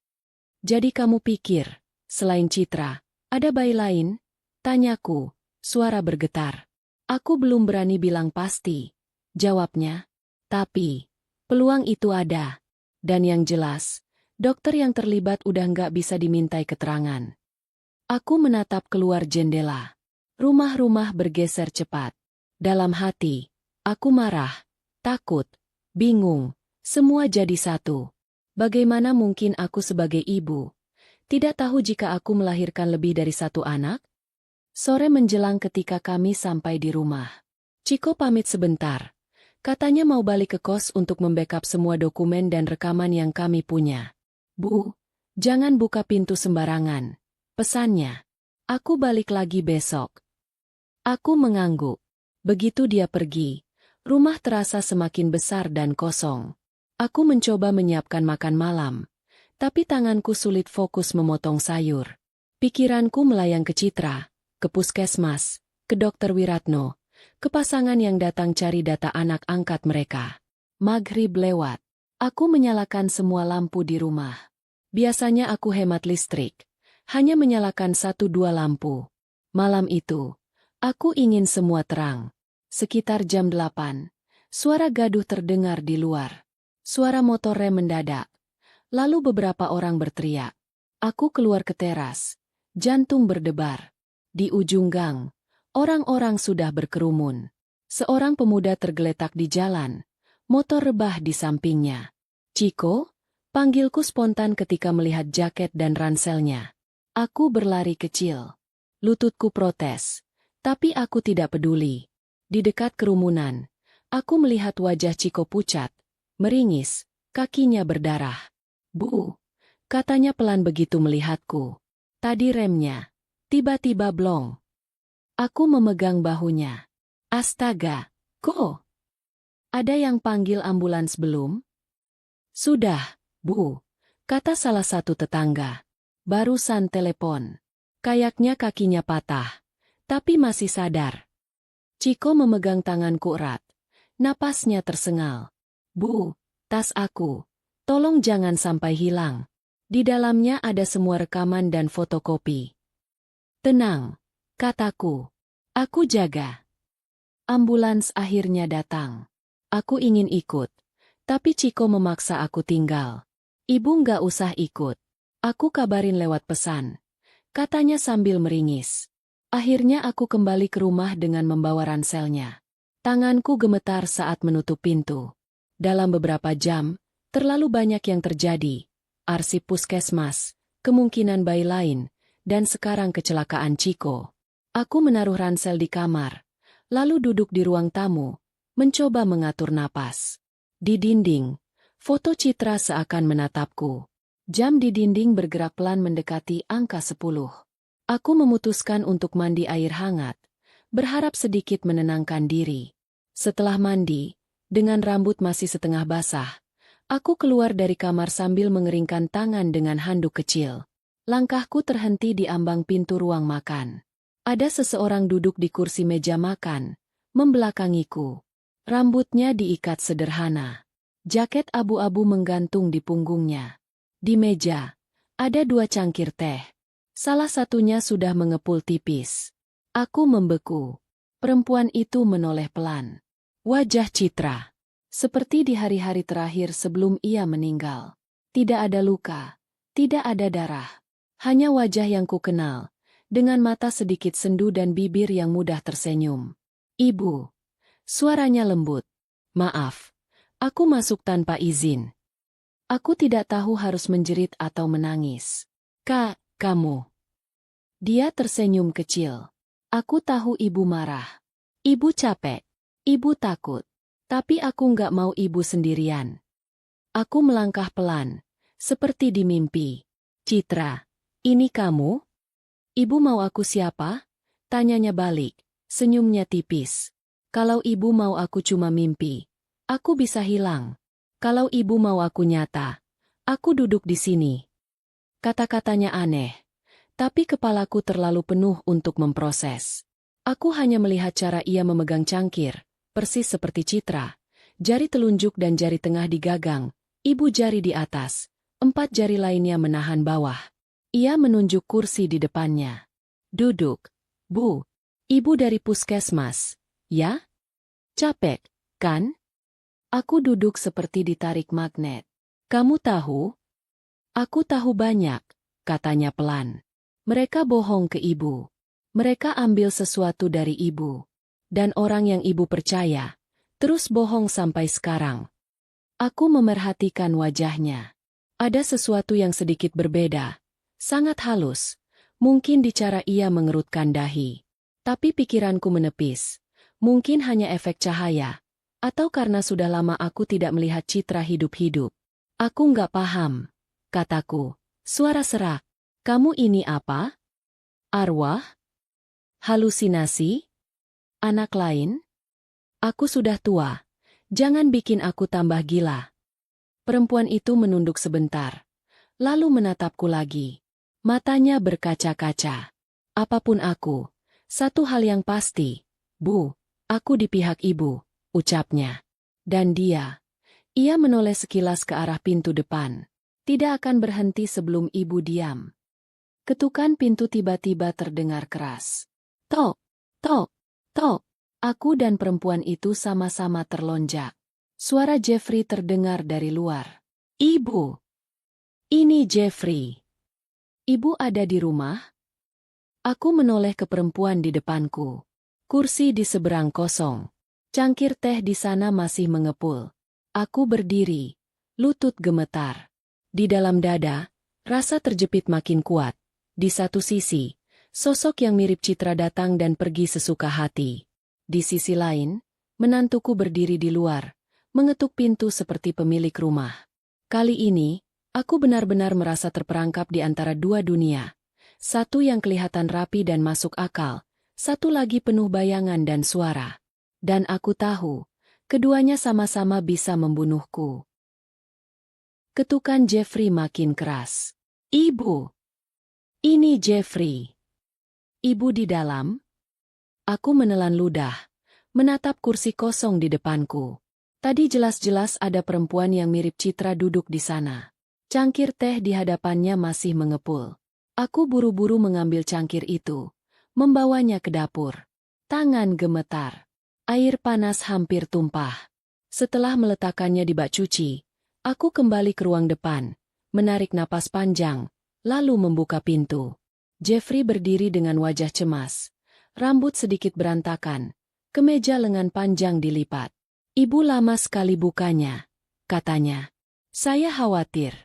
Jadi kamu pikir, selain Citra, ada bayi lain? Tanyaku, suara bergetar. Aku belum berani bilang pasti. Jawabnya. Tapi, peluang itu ada. Dan yang jelas, dokter yang terlibat udah nggak bisa dimintai keterangan. Aku menatap keluar jendela. Rumah-rumah bergeser cepat. Dalam hati, aku marah, takut, bingung, semua jadi satu. Bagaimana mungkin aku sebagai ibu tidak tahu jika aku melahirkan lebih dari 1 anak? Sore menjelang ketika kami sampai di rumah. Ciko pamit sebentar. Katanya mau balik ke kos untuk membackup semua dokumen dan rekaman yang kami punya. Bu, jangan buka pintu sembarangan. Pesannya. Aku balik lagi besok. Aku mengangguk. Begitu dia pergi, rumah terasa semakin besar dan kosong. Aku mencoba menyiapkan makan malam, tapi tanganku sulit fokus memotong sayur. Pikiranku melayang ke Citra, ke puskesmas, ke Dokter Wiratno, ke pasangan yang datang cari data anak angkat mereka. Maghrib lewat. Aku menyalakan semua lampu di rumah. Biasanya aku hemat listrik. Hanya menyalakan 1-2 lampu. Malam itu, aku ingin semua terang. Sekitar jam 8, suara gaduh terdengar di luar. Suara motor rem mendadak. Lalu beberapa orang berteriak. Aku keluar ke teras. Jantung berdebar. Di ujung gang, orang-orang sudah berkerumun. Seorang pemuda tergeletak di jalan. Motor rebah di sampingnya. Ciko? Panggilku spontan ketika melihat jaket dan ranselnya. Aku berlari kecil. Lututku protes. Tapi aku tidak peduli. Di dekat kerumunan, aku melihat wajah Ciko pucat, Meringis, kakinya berdarah. Bu, katanya pelan begitu melihatku. Tadi remnya. Tiba-tiba blong. Aku memegang bahunya. Astaga, kok? Ada yang panggil ambulans belum? Sudah, Bu, kata salah satu tetangga. Barusan telepon. Kayaknya kakinya patah, tapi masih sadar. Ciko memegang tanganku erat. Napasnya tersengal. Bu, tas aku. Tolong jangan sampai hilang. Di dalamnya ada semua rekaman dan fotokopi. Tenang, kataku. Aku jaga. Ambulans akhirnya datang. Aku ingin ikut, tapi Ciko memaksa aku tinggal. Ibu nggak usah ikut. Aku kabarin lewat pesan. Katanya sambil meringis. Akhirnya aku kembali ke rumah dengan membawa ranselnya. Tanganku gemetar saat menutup pintu. Dalam beberapa jam, terlalu banyak yang terjadi. Arsip puskesmas, kemungkinan bayi lain, dan sekarang kecelakaan Ciko. Aku menaruh ransel di kamar, lalu duduk di ruang tamu, mencoba mengatur napas. Di dinding, foto Citra seakan menatapku. Jam di dinding bergerak pelan mendekati angka 10. Aku memutuskan untuk mandi air hangat, berharap sedikit menenangkan diri. Setelah mandi, dengan rambut masih setengah basah, aku keluar dari kamar sambil mengeringkan tangan dengan handuk kecil. Langkahku terhenti di ambang pintu ruang makan. Ada seseorang duduk di kursi meja makan, membelakangiku. Rambutnya diikat sederhana. Jaket abu-abu menggantung di punggungnya. Di meja, ada 2 cangkir teh. Salah satunya sudah mengepul tipis. Aku membeku. Perempuan itu menoleh pelan. Wajah Citra. Seperti di hari-hari terakhir sebelum ia meninggal. Tidak ada luka, tidak ada darah. Hanya wajah yang kukenal, dengan mata sedikit sendu dan bibir yang mudah tersenyum. Ibu. Suaranya lembut. Maaf, aku masuk tanpa izin. Aku tidak tahu harus menjerit atau menangis. Kak, kamu. Dia tersenyum kecil. Aku tahu ibu marah. Ibu capek. Ibu takut. Tapi aku nggak mau ibu sendirian. Aku melangkah pelan, seperti di mimpi. Citra. Ini kamu? Ibu mau aku siapa? Tanyanya balik, senyumnya tipis. Kalau ibu mau aku cuma mimpi, aku bisa hilang. Kalau ibu mau aku nyata, aku duduk di sini. Kata-katanya aneh, tapi kepalaku terlalu penuh untuk memproses. Aku hanya melihat cara ia memegang cangkir, persis seperti Citra. Jari telunjuk dan jari tengah digagang, ibu jari di atas, 4 jari lainnya menahan bawah. Ia menunjuk kursi di depannya. Duduk. Bu, ibu dari puskesmas, ya? Capek, kan? Aku duduk seperti ditarik magnet. Kamu tahu? Aku tahu banyak, katanya pelan. Mereka bohong ke ibu. Mereka ambil sesuatu dari ibu. Dan orang yang ibu percaya, terus bohong sampai sekarang. Aku memerhatikan wajahnya. Ada sesuatu yang sedikit berbeda. Sangat halus, mungkin di cara ia mengerutkan dahi. Tapi pikiranku menepis. Mungkin hanya efek cahaya, atau karena sudah lama aku tidak melihat Citra hidup-hidup. Aku nggak paham, kataku. Suara serak. Kamu ini apa? Arwah? Halusinasi? Anak lain? Aku sudah tua. Jangan bikin aku tambah gila. Perempuan itu menunduk sebentar, lalu menatapku lagi. Matanya berkaca-kaca. Apapun aku, satu hal yang pasti, Bu, aku di pihak ibu, ucapnya. Dan ia menoleh sekilas ke arah pintu depan. Tidak akan berhenti sebelum ibu diam. Ketukan pintu tiba-tiba terdengar keras. Tok, tok, tok. Aku dan perempuan itu sama-sama terlonjak. Suara Jeffrey terdengar dari luar. Ibu. Ini Jeffrey. Ibu ada di rumah? Aku menoleh ke perempuan di depanku. Kursi di seberang kosong. Cangkir teh di sana masih mengepul. Aku berdiri, lutut gemetar. Di dalam dada, rasa terjepit makin kuat. Di satu sisi, sosok yang mirip Citra datang dan pergi sesuka hati. Di sisi lain, menantuku berdiri di luar, mengetuk pintu seperti pemilik rumah. Kali ini, aku benar-benar merasa terperangkap di antara dua dunia. Satu yang kelihatan rapi dan masuk akal, satu lagi penuh bayangan dan suara. Dan aku tahu, keduanya sama-sama bisa membunuhku. Ketukan Jeffrey makin keras. Ibu! Ini Jeffrey. Ibu di dalam? Aku menelan ludah, menatap kursi kosong di depanku. Tadi jelas-jelas ada perempuan yang mirip Citra duduk di sana. Cangkir teh di hadapannya masih mengepul. Aku buru-buru mengambil cangkir itu, membawanya ke dapur. Tangan gemetar. Air panas hampir tumpah. Setelah meletakkannya di bak cuci, aku kembali ke ruang depan, menarik napas panjang, lalu membuka pintu. Jeffrey berdiri dengan wajah cemas. Rambut sedikit berantakan, kemeja lengan panjang dilipat. Ibu lama sekali bukanya, katanya. Saya khawatir.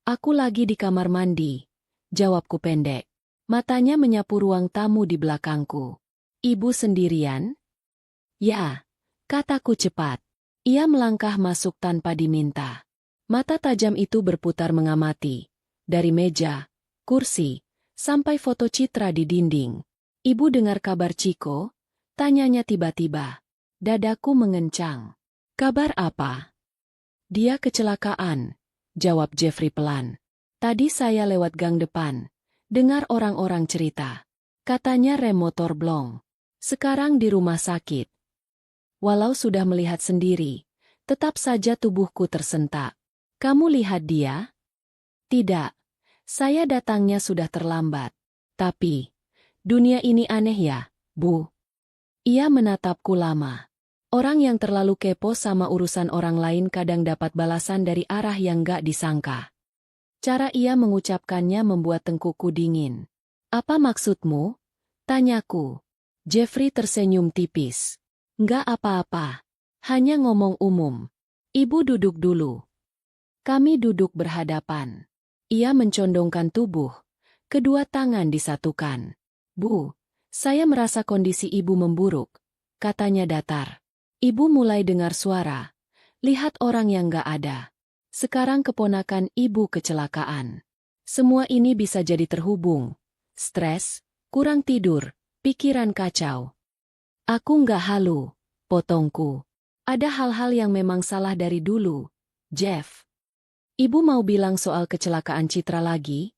Aku lagi di kamar mandi, jawabku pendek. Matanya menyapu ruang tamu di belakangku. Ibu sendirian? Ya, kataku cepat. Ia melangkah masuk tanpa diminta. Mata tajam itu berputar mengamati. Dari meja, kursi, sampai foto Citra di dinding. Ibu dengar kabar Ciko? Tanyanya tiba-tiba. Dadaku mengencang. Kabar apa? Dia kecelakaan, jawab Jeffrey pelan. Tadi saya lewat gang depan, dengar orang-orang cerita. Katanya rem motor blong. Sekarang di rumah sakit. Walau sudah melihat sendiri, tetap saja tubuhku tersentak. Kamu lihat dia? Tidak. Saya datangnya sudah terlambat. Tapi, dunia ini aneh ya, Bu. Ia menatapku lama. Orang yang terlalu kepo sama urusan orang lain kadang dapat balasan dari arah yang gak disangka. Cara ia mengucapkannya membuat tengkukku dingin. Apa maksudmu? Tanyaku. Jeffrey tersenyum tipis. Nggak apa-apa. Hanya ngomong umum. Ibu duduk dulu. Kami duduk berhadapan. Ia mencondongkan tubuh. Kedua tangan disatukan. Bu, saya merasa kondisi ibu memburuk, katanya datar. Ibu mulai dengar suara. Lihat orang yang gak ada. Sekarang keponakan ibu kecelakaan. Semua ini bisa jadi terhubung. Stres, kurang tidur, pikiran kacau. Aku nggak halu, potongku. Ada hal-hal yang memang salah dari dulu, Jeff. Ibu mau bilang soal kecelakaan Citra lagi?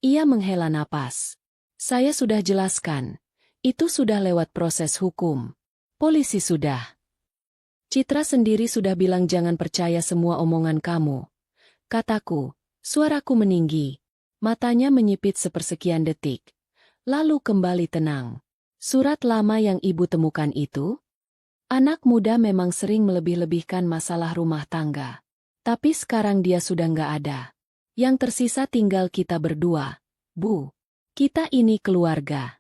Ia menghela napas. Saya sudah jelaskan. Itu sudah lewat proses hukum. Polisi sudah. Citra sendiri sudah bilang jangan percaya semua omongan kamu. Kataku, suaraku meninggi. Matanya menyipit sepersekian detik. Lalu kembali tenang. Surat lama yang ibu temukan itu? Anak muda memang sering melebih-lebihkan masalah rumah tangga. Tapi sekarang dia sudah nggak ada. Yang tersisa tinggal kita berdua. Bu, kita ini keluarga.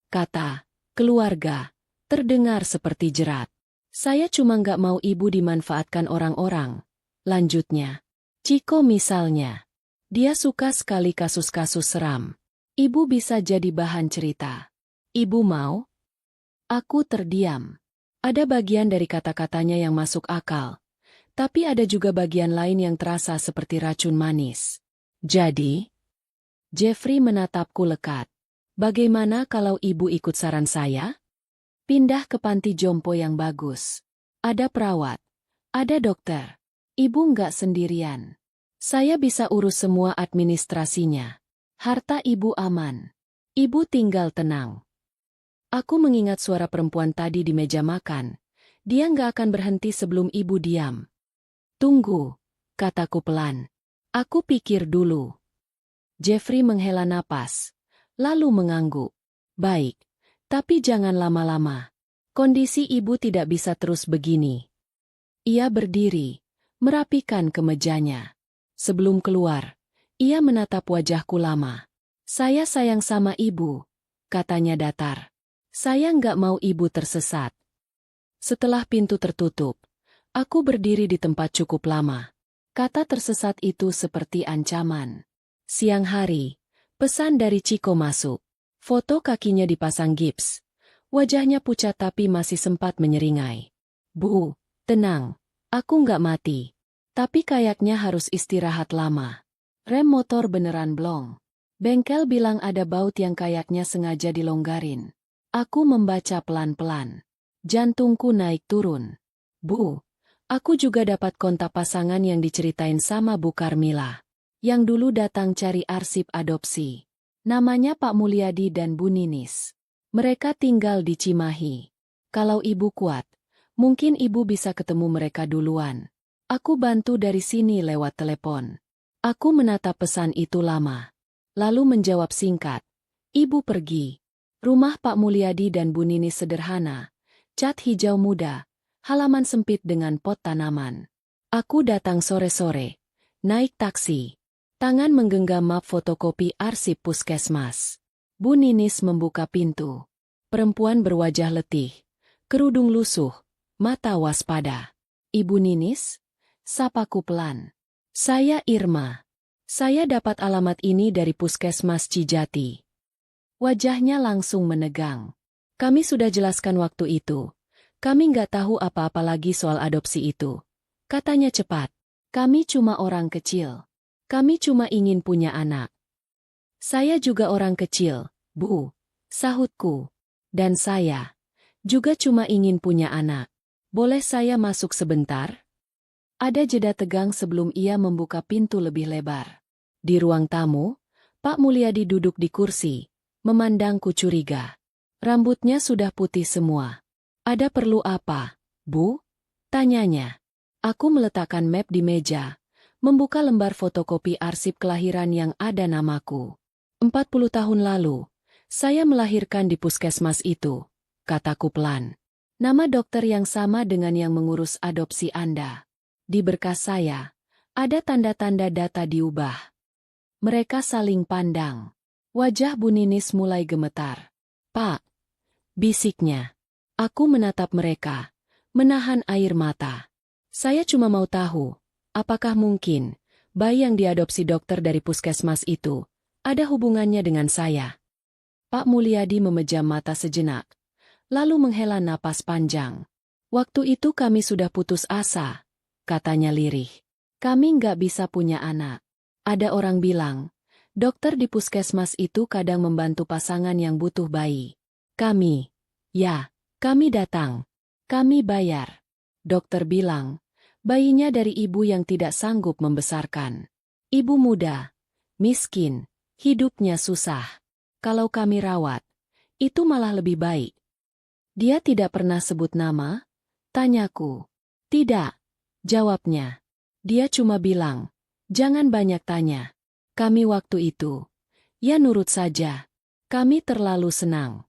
Kata, keluarga, terdengar seperti jerat. Saya cuma nggak mau ibu dimanfaatkan orang-orang. Lanjutnya. Ciko misalnya. Dia suka sekali kasus-kasus seram. Ibu bisa jadi bahan cerita. Ibu mau? Aku terdiam. Ada bagian dari kata-katanya yang masuk akal. Tapi ada juga bagian lain yang terasa seperti racun manis. Jadi? Jeffrey menatapku lekat. Bagaimana kalau ibu ikut saran saya? Pindah ke panti jompo yang bagus. Ada perawat. Ada dokter. Ibu nggak sendirian. Saya bisa urus semua administrasinya. Harta ibu aman. Ibu tinggal tenang. Aku mengingat suara perempuan tadi di meja makan. Dia nggak akan berhenti sebelum ibu diam. Tunggu, kataku pelan. Aku pikir dulu. Jeffrey menghela napas, lalu mengangguk. Baik. Tapi jangan lama-lama. Kondisi ibu tidak bisa terus begini. Ia berdiri, merapikan kemejanya. Sebelum keluar, ia menatap wajahku lama. Saya sayang sama ibu, katanya datar. Saya nggak mau ibu tersesat. Setelah pintu tertutup, aku berdiri di tempat cukup lama. Kata tersesat itu seperti ancaman. Siang hari, pesan dari Ciko masuk. Foto kakinya dipasang gips. Wajahnya pucat tapi masih sempat menyeringai. Bu, tenang. Aku nggak mati. Tapi kayaknya harus istirahat lama. Rem motor beneran blong. Bengkel bilang ada baut yang kayaknya sengaja dilonggarin. Aku membaca pelan-pelan. Jantungku naik turun. Bu, aku juga dapat kontak pasangan yang diceritain sama Bu Karmila. Yang dulu datang cari arsip adopsi. Namanya Pak Mulyadi dan Bu Ninis. Mereka tinggal di Cimahi. Kalau ibu kuat, mungkin ibu bisa ketemu mereka duluan. Aku bantu dari sini lewat telepon. Aku menatap pesan itu lama. Lalu menjawab singkat. Ibu pergi. Rumah Pak Mulyadi dan Bu Ninis sederhana. Cat hijau muda. Halaman sempit dengan pot tanaman. Aku datang sore-sore. Naik taksi. Tangan menggenggam map fotokopi arsip puskesmas. Bu Ninis membuka pintu. Perempuan berwajah letih. Kerudung lusuh. Mata waspada. Ibu Ninis? Sapaku pelan. Saya Irma. Saya dapat alamat ini dari puskesmas Cijati. Wajahnya langsung menegang. Kami sudah jelaskan waktu itu. Kami nggak tahu apa-apa lagi soal adopsi itu. Katanya cepat. Kami cuma orang kecil. Kami cuma ingin punya anak. Saya juga orang kecil, Bu. Sahutku. Dan saya juga cuma ingin punya anak. Boleh saya masuk sebentar? Ada jeda tegang sebelum ia membuka pintu lebih lebar. Di ruang tamu, Pak Mulyadi duduk di kursi, memandangku curiga. Rambutnya sudah putih semua. Ada perlu apa, Bu? Tanyanya. Aku meletakkan map di meja, membuka lembar fotokopi arsip kelahiran yang ada namaku. 40 tahun lalu, saya melahirkan di puskesmas itu, kataku pelan. Nama dokter yang sama dengan yang mengurus adopsi Anda. Di berkas saya, ada tanda-tanda data diubah. Mereka saling pandang. Wajah Bu Ninis mulai gemetar. Pak, bisiknya. Aku menatap mereka, menahan air mata. Saya cuma mau tahu, apakah mungkin bayi yang diadopsi dokter dari puskesmas itu ada hubungannya dengan saya? Pak Mulyadi memejam mata sejenak, lalu menghela napas panjang. Waktu itu kami sudah putus asa, katanya lirih. Kami nggak bisa punya anak. Ada orang bilang, dokter di puskesmas itu kadang membantu pasangan yang butuh bayi. Kami datang. Kami bayar. Dokter bilang, bayinya dari ibu yang tidak sanggup membesarkan. Ibu muda, miskin, hidupnya susah. Kalau kami rawat, itu malah lebih baik. Dia tidak pernah sebut nama? Tanyaku. Tidak, jawabnya. Dia cuma bilang, jangan banyak tanya. Kami waktu itu, ya nurut saja. Kami terlalu senang.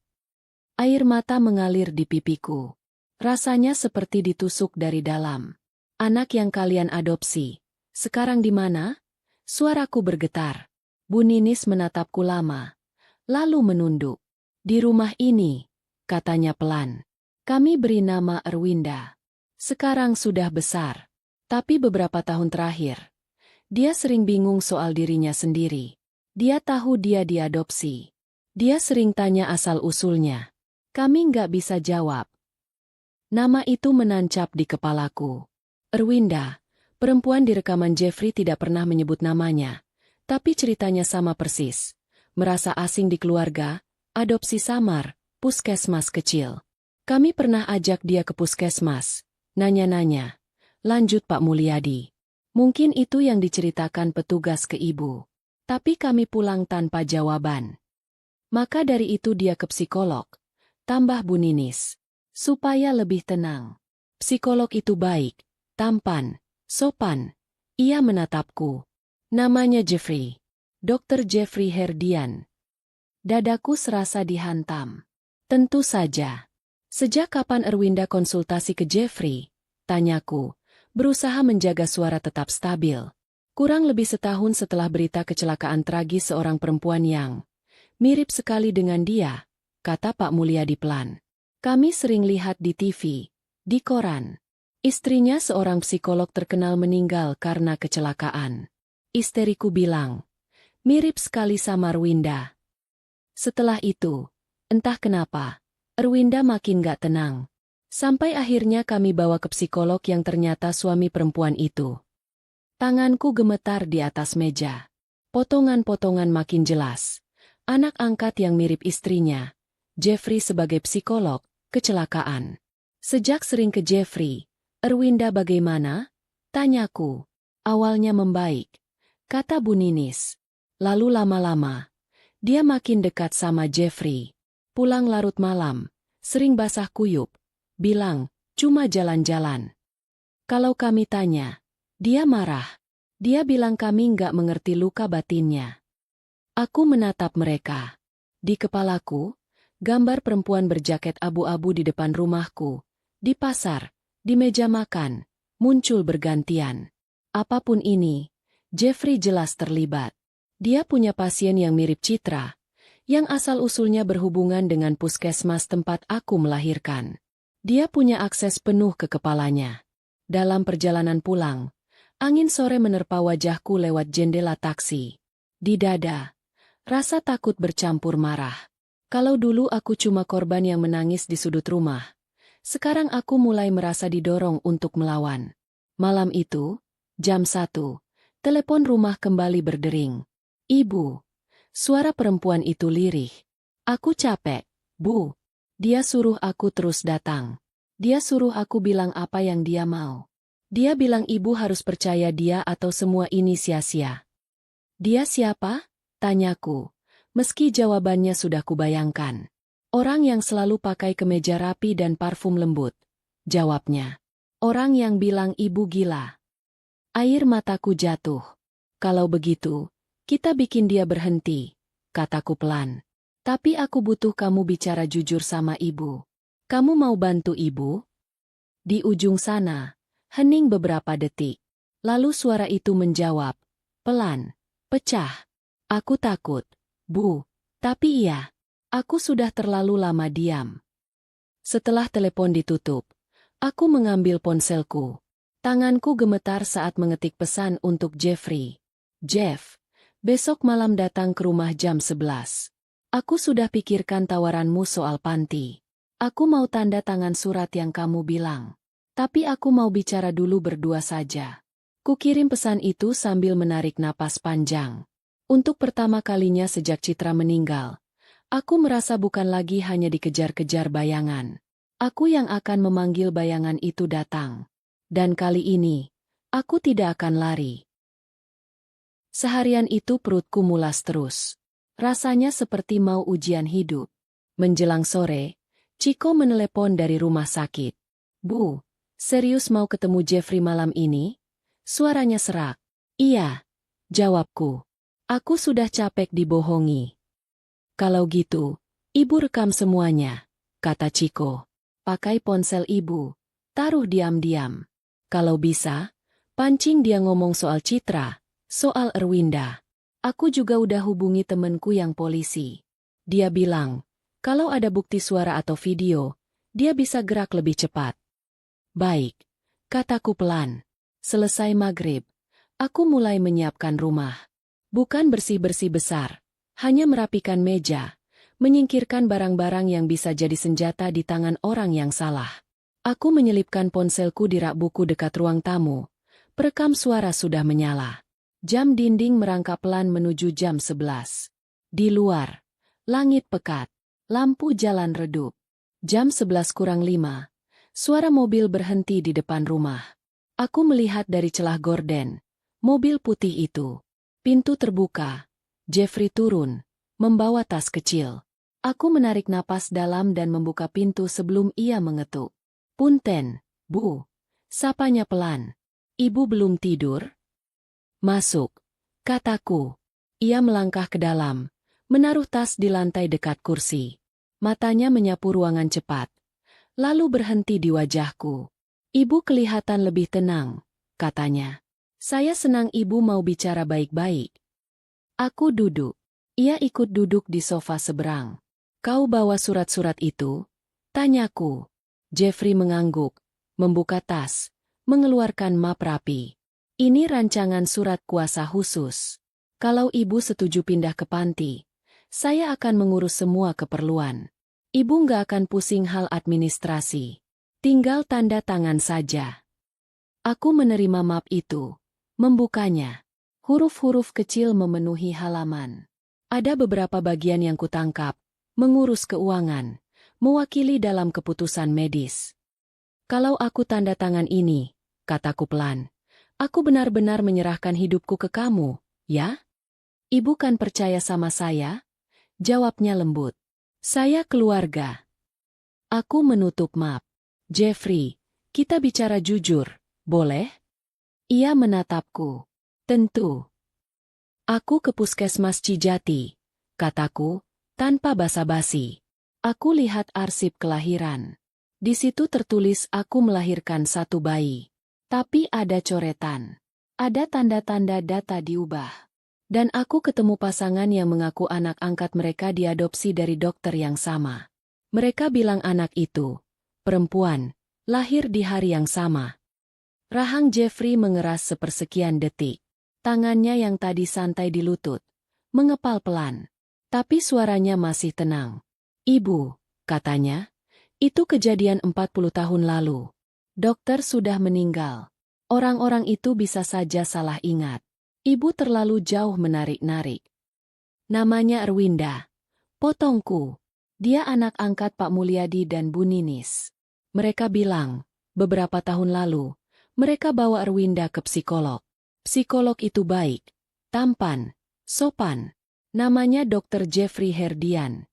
Air mata mengalir di pipiku. Rasanya seperti ditusuk dari dalam. Anak yang kalian adopsi, sekarang di mana? Suaraku bergetar. Bu Ninis menatapku lama. Lalu menunduk. Di rumah ini, katanya pelan. Kami beri nama Erwinda. Sekarang sudah besar. Tapi beberapa tahun terakhir, dia sering bingung soal dirinya sendiri. Dia tahu dia diadopsi. Dia sering tanya asal-usulnya. Kami nggak bisa jawab. Nama itu menancap di kepalaku. Erwinda, perempuan di rekaman Jeffrey tidak pernah menyebut namanya. Tapi ceritanya sama persis. Merasa asing di keluarga, adopsi samar, puskesmas kecil. Kami pernah ajak dia ke puskesmas. Nanya-nanya. Lanjut Pak Mulyadi. Mungkin itu yang diceritakan petugas ke ibu. Tapi kami pulang tanpa jawaban. Maka dari itu dia ke psikolog. Tambah Bu Ninis. Supaya lebih tenang. Psikolog itu baik, tampan, sopan. Ia menatapku. Namanya Jeffrey. Dr. Jeffrey Herdian. Dadaku serasa dihantam. Tentu saja. Sejak kapan Erwinda konsultasi ke Jeffrey? Tanyaku, berusaha menjaga suara tetap stabil. Kurang lebih setahun setelah berita kecelakaan tragis seorang perempuan yang mirip sekali dengan dia, kata Pak Mulyadi pelan. Kami sering lihat di TV, di koran. Istrinya seorang psikolog terkenal meninggal karena kecelakaan. Isteriku bilang, mirip sekali sama Erwinda. Setelah itu, entah kenapa, Erwinda makin gak tenang. Sampai akhirnya kami bawa ke psikolog yang ternyata suami perempuan itu. Tanganku gemetar di atas meja. Potongan-potongan makin jelas. Anak angkat yang mirip istrinya. Jeffrey sebagai psikolog, kecelakaan. Sejak sering ke Jeffrey, "Erwinda bagaimana?" tanyaku. "Awalnya membaik," kata Bu Ninis. Lalu lama-lama, dia makin dekat sama Jeffrey. Pulang larut malam, sering basah kuyup. Bilang, cuma jalan-jalan. Kalau kami tanya, dia marah. Dia bilang kami nggak mengerti luka batinnya. Aku menatap mereka. Di kepalaku, gambar perempuan berjaket abu-abu di depan rumahku, di pasar, di meja makan, muncul bergantian. Apapun ini, Jeffrey jelas terlibat. Dia punya pasien yang mirip Citra, yang asal-usulnya berhubungan dengan puskesmas tempat aku melahirkan. Dia punya akses penuh ke kepalanya. Dalam perjalanan pulang, angin sore menerpa wajahku lewat jendela taksi. Di dada, rasa takut bercampur marah. Kalau dulu aku cuma korban yang menangis di sudut rumah, sekarang aku mulai merasa didorong untuk melawan. Malam itu, jam 1, telepon rumah kembali berdering. "Ibu." Suara perempuan itu lirih. "Aku capek, Bu." Dia suruh aku terus datang. Dia suruh aku bilang apa yang dia mau. Dia bilang ibu harus percaya dia atau semua ini sia-sia. "Dia siapa?" tanyaku. Meski jawabannya sudah kubayangkan. "Orang yang selalu pakai kemeja rapi dan parfum lembut," jawabnya. "Orang yang bilang ibu gila." Air mataku jatuh. "Kalau begitu, kita bikin dia berhenti," kataku pelan. "Tapi aku butuh kamu bicara jujur sama ibu. Kamu mau bantu ibu?" Di ujung sana, hening beberapa detik. Lalu suara itu menjawab, pelan, pecah. "Aku takut, Bu. Tapi iya, aku sudah terlalu lama diam." Setelah telepon ditutup, aku mengambil ponselku. Tanganku gemetar saat mengetik pesan untuk Jeffrey. "Jeff, besok malam datang ke rumah jam 11. Aku sudah pikirkan tawaranmu soal panti. Aku mau tanda tangan surat yang kamu bilang. Tapi aku mau bicara dulu berdua saja." Kukirim pesan itu sambil menarik napas panjang. Untuk pertama kalinya sejak Citra meninggal, aku merasa bukan lagi hanya dikejar-kejar bayangan. Aku yang akan memanggil bayangan itu datang. Dan kali ini, aku tidak akan lari. Seharian itu perutku mulas terus. Rasanya seperti mau ujian hidup. Menjelang sore, Ciko menelepon dari rumah sakit. "Bu, serius mau ketemu Jeffrey malam ini?" Suaranya serak. "Iya," jawabku. "Aku sudah capek dibohongi." "Kalau gitu, ibu rekam semuanya," kata Ciko. "Pakai ponsel ibu, taruh diam-diam. Kalau bisa, pancing dia ngomong soal Citra. Soal Erwinda. Aku juga udah hubungi temenku yang polisi. Dia bilang, kalau ada bukti suara atau video, dia bisa gerak lebih cepat." "Baik," kataku pelan. Selesai maghrib, aku mulai menyiapkan rumah. Bukan bersih-bersih besar, hanya merapikan meja, menyingkirkan barang-barang yang bisa jadi senjata di tangan orang yang salah. Aku menyelipkan ponselku di rak buku dekat ruang tamu. Perekam suara sudah menyala. Jam dinding merangkak pelan menuju jam 11. Di luar, langit pekat, lampu jalan redup. Jam 11 kurang 5, suara mobil berhenti di depan rumah. Aku melihat dari celah gorden, mobil putih itu. Pintu terbuka, Jeffrey turun, membawa tas kecil. Aku menarik napas dalam dan membuka pintu sebelum ia mengetuk. "Punten, Bu," sapanya pelan. "Ibu belum tidur?" "Masuk," kataku. Ia melangkah ke dalam, menaruh tas di lantai dekat kursi. Matanya menyapu ruangan cepat, lalu berhenti di wajahku. "Ibu kelihatan lebih tenang," katanya. "Saya senang ibu mau bicara baik-baik." Aku duduk. Ia ikut duduk di sofa seberang. "Kau bawa surat-surat itu?" tanyaku. Jeffrey mengangguk, membuka tas, mengeluarkan map rapi. "Ini rancangan surat kuasa khusus. Kalau ibu setuju pindah ke panti, saya akan mengurus semua keperluan. Ibu nggak akan pusing hal administrasi. Tinggal tanda tangan saja. Aku menerima map itu. Membukanya. Huruf-huruf kecil memenuhi halaman. Ada beberapa bagian yang kutangkap. Mengurus keuangan. Mewakili dalam keputusan medis. Kalau aku tanda tangan ini, kataku pelan, aku benar-benar menyerahkan hidupku ke kamu, ya? Ibu kan percaya sama saya? Jawabnya lembut. Saya keluarga. Aku menutup map. Jeffrey, kita bicara jujur, boleh? Ia menatapku. Tentu. Aku ke puskesmas Cijati, kataku, tanpa basa-basi. Aku lihat arsip kelahiran. Di situ tertulis aku melahirkan satu bayi. Tapi ada coretan. Ada tanda-tanda data diubah. Dan aku ketemu pasangan yang mengaku anak angkat mereka diadopsi dari dokter yang sama. Mereka bilang anak itu, perempuan, lahir di hari yang sama. Rahang Jeffrey mengeras sepersekian detik. Tangannya yang tadi santai di lutut, mengepal pelan. Tapi suaranya masih tenang. Ibu, katanya, itu kejadian 40 tahun lalu. Dokter sudah meninggal. Orang-orang itu bisa saja salah ingat. Ibu terlalu jauh menarik-narik. Namanya Erwinda. Potongku. Dia anak angkat Pak Mulyadi dan Bu Ninis. Mereka bilang, beberapa tahun lalu, mereka bawa Erwinda ke psikolog. Psikolog itu baik, tampan, sopan. Namanya Dr. Jeffrey Herdian.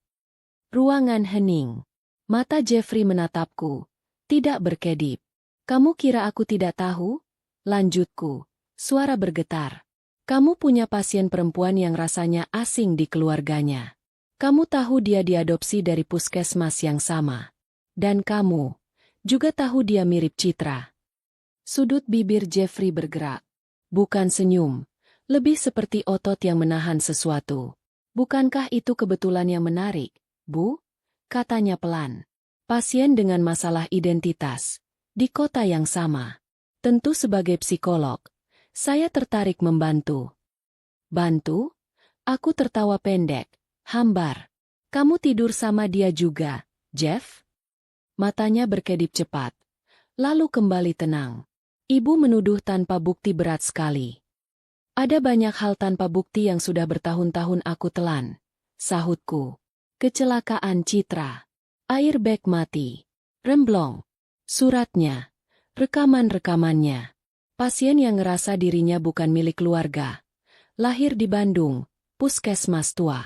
Ruangan hening. Mata Jeffrey menatapku, tidak berkedip. Kamu kira aku tidak tahu? Lanjutku, suara bergetar. Kamu punya pasien perempuan yang rasanya asing di keluarganya. Kamu tahu dia diadopsi dari puskesmas yang sama. Dan kamu juga tahu dia mirip Citra. Sudut bibir Jeffrey bergerak. Bukan senyum, lebih seperti otot yang menahan sesuatu. Bukankah itu kebetulan yang menarik, Bu? Katanya pelan. Pasien dengan masalah identitas. Di kota yang sama. Tentu sebagai psikolog, saya tertarik membantu. Bantu? Aku tertawa pendek, hambar. Kamu tidur sama dia juga, Jeff? Matanya berkedip cepat. Lalu kembali tenang. Ibu menuduh tanpa bukti berat sekali. Ada banyak hal tanpa bukti yang sudah bertahun-tahun aku telan. Sahutku. Kecelakaan Citra. Airbag mati. Remblong. Suratnya. Rekaman-rekamannya. Pasien yang ngerasa dirinya bukan milik keluarga. Lahir di Bandung, puskesmas tua.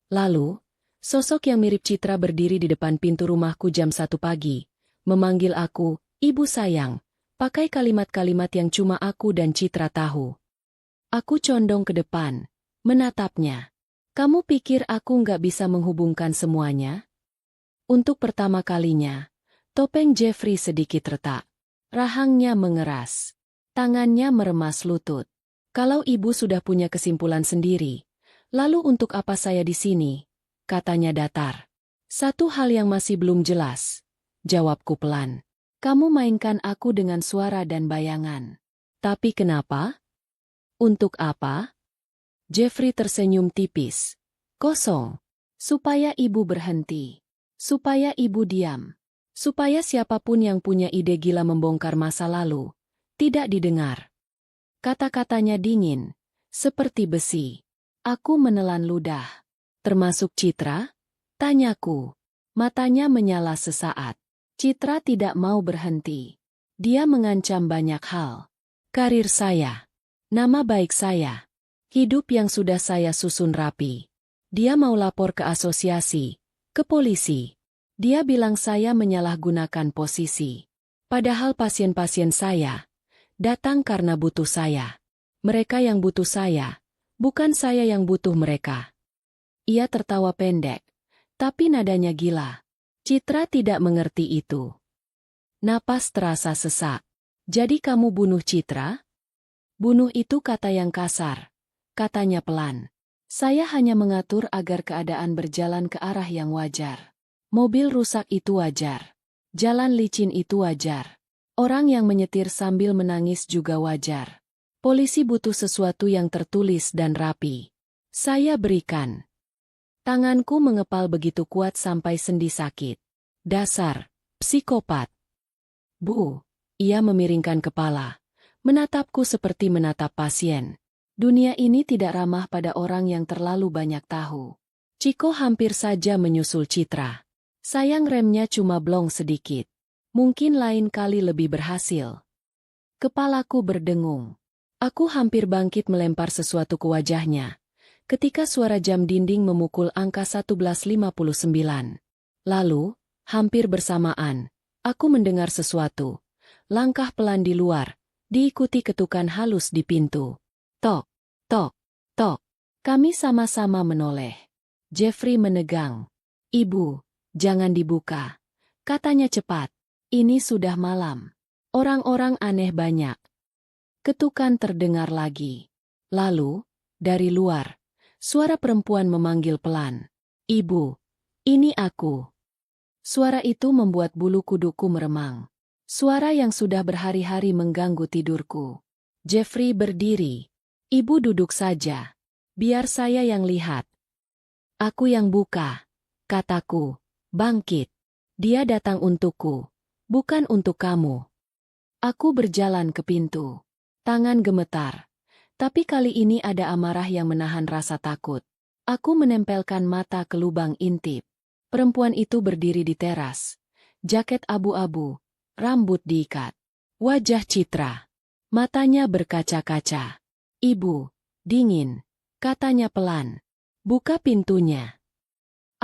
Lalu, sosok yang mirip Citra berdiri di depan pintu rumahku jam 1 pagi. Memanggil aku, Ibu sayang. Pakai kalimat-kalimat yang cuma aku dan Citra tahu. Aku condong ke depan. Menatapnya. Kamu pikir aku nggak bisa menghubungkan semuanya? Untuk pertama kalinya, topeng Jeffrey sedikit retak. Rahangnya mengeras. Tangannya meremas lutut. Kalau ibu sudah punya kesimpulan sendiri, lalu untuk apa saya di sini? Katanya datar. Satu hal yang masih belum jelas. Jawabku pelan. Kamu mainkan aku dengan suara dan bayangan. Tapi kenapa? Untuk apa? Jeffrey tersenyum tipis. Kosong. Supaya ibu berhenti. Supaya ibu diam. Supaya siapapun yang punya ide gila membongkar masa lalu, tidak didengar. Kata-katanya dingin, seperti besi. Aku menelan ludah. Termasuk Citra? Tanyaku. Matanya menyala sesaat. Citra tidak mau berhenti. Dia mengancam banyak hal. Karir saya. Nama baik saya. Hidup yang sudah saya susun rapi. Dia mau lapor ke asosiasi, ke polisi. Dia bilang saya menyalahgunakan posisi. Padahal pasien-pasien saya datang karena butuh saya. Mereka yang butuh saya, bukan saya yang butuh mereka. Ia tertawa pendek, tapi nadanya gila. Citra tidak mengerti itu. Napas terasa sesak. Jadi kamu bunuh Citra? Bunuh itu kata yang kasar. Katanya pelan. Saya hanya mengatur agar keadaan berjalan ke arah yang wajar. Mobil rusak itu wajar. Jalan licin itu wajar. Orang yang menyetir sambil menangis juga wajar. Polisi butuh sesuatu yang tertulis dan rapi. Saya berikan. Tanganku mengepal begitu kuat sampai sendi sakit. Dasar psikopat. Bu, ia memiringkan kepala, menatapku seperti menatap pasien. Dunia ini tidak ramah pada orang yang terlalu banyak tahu. Ciko hampir saja menyusul Citra. Sayang remnya cuma blong sedikit. Mungkin lain kali lebih berhasil. Kepalaku berdengung. Aku hampir bangkit melempar sesuatu ke wajahnya. Ketika suara jam dinding memukul angka 11.59. Lalu, hampir bersamaan, aku mendengar sesuatu. Langkah pelan di luar, diikuti ketukan halus di pintu. Tok, tok, tok. Kami sama-sama menoleh. Jeffrey menegang. Ibu, jangan dibuka. Katanya cepat. Ini sudah malam. Orang-orang aneh banyak. Ketukan terdengar lagi. Lalu, dari luar, suara perempuan memanggil pelan. Ibu, ini aku. Suara itu membuat bulu kuduku meremang. Suara yang sudah berhari-hari mengganggu tidurku. Jeffrey berdiri. Ibu duduk saja. Biar saya yang lihat. Aku yang buka. Kataku. Bangkit. Dia datang untukku. Bukan untuk kamu. Aku berjalan ke pintu. Tangan gemetar. Tapi kali ini ada amarah yang menahan rasa takut. Aku menempelkan mata ke lubang intip. Perempuan itu berdiri di teras. Jaket abu-abu. Rambut diikat. Wajah Citra. Matanya berkaca-kaca. Ibu, dingin. Katanya pelan. Buka pintunya.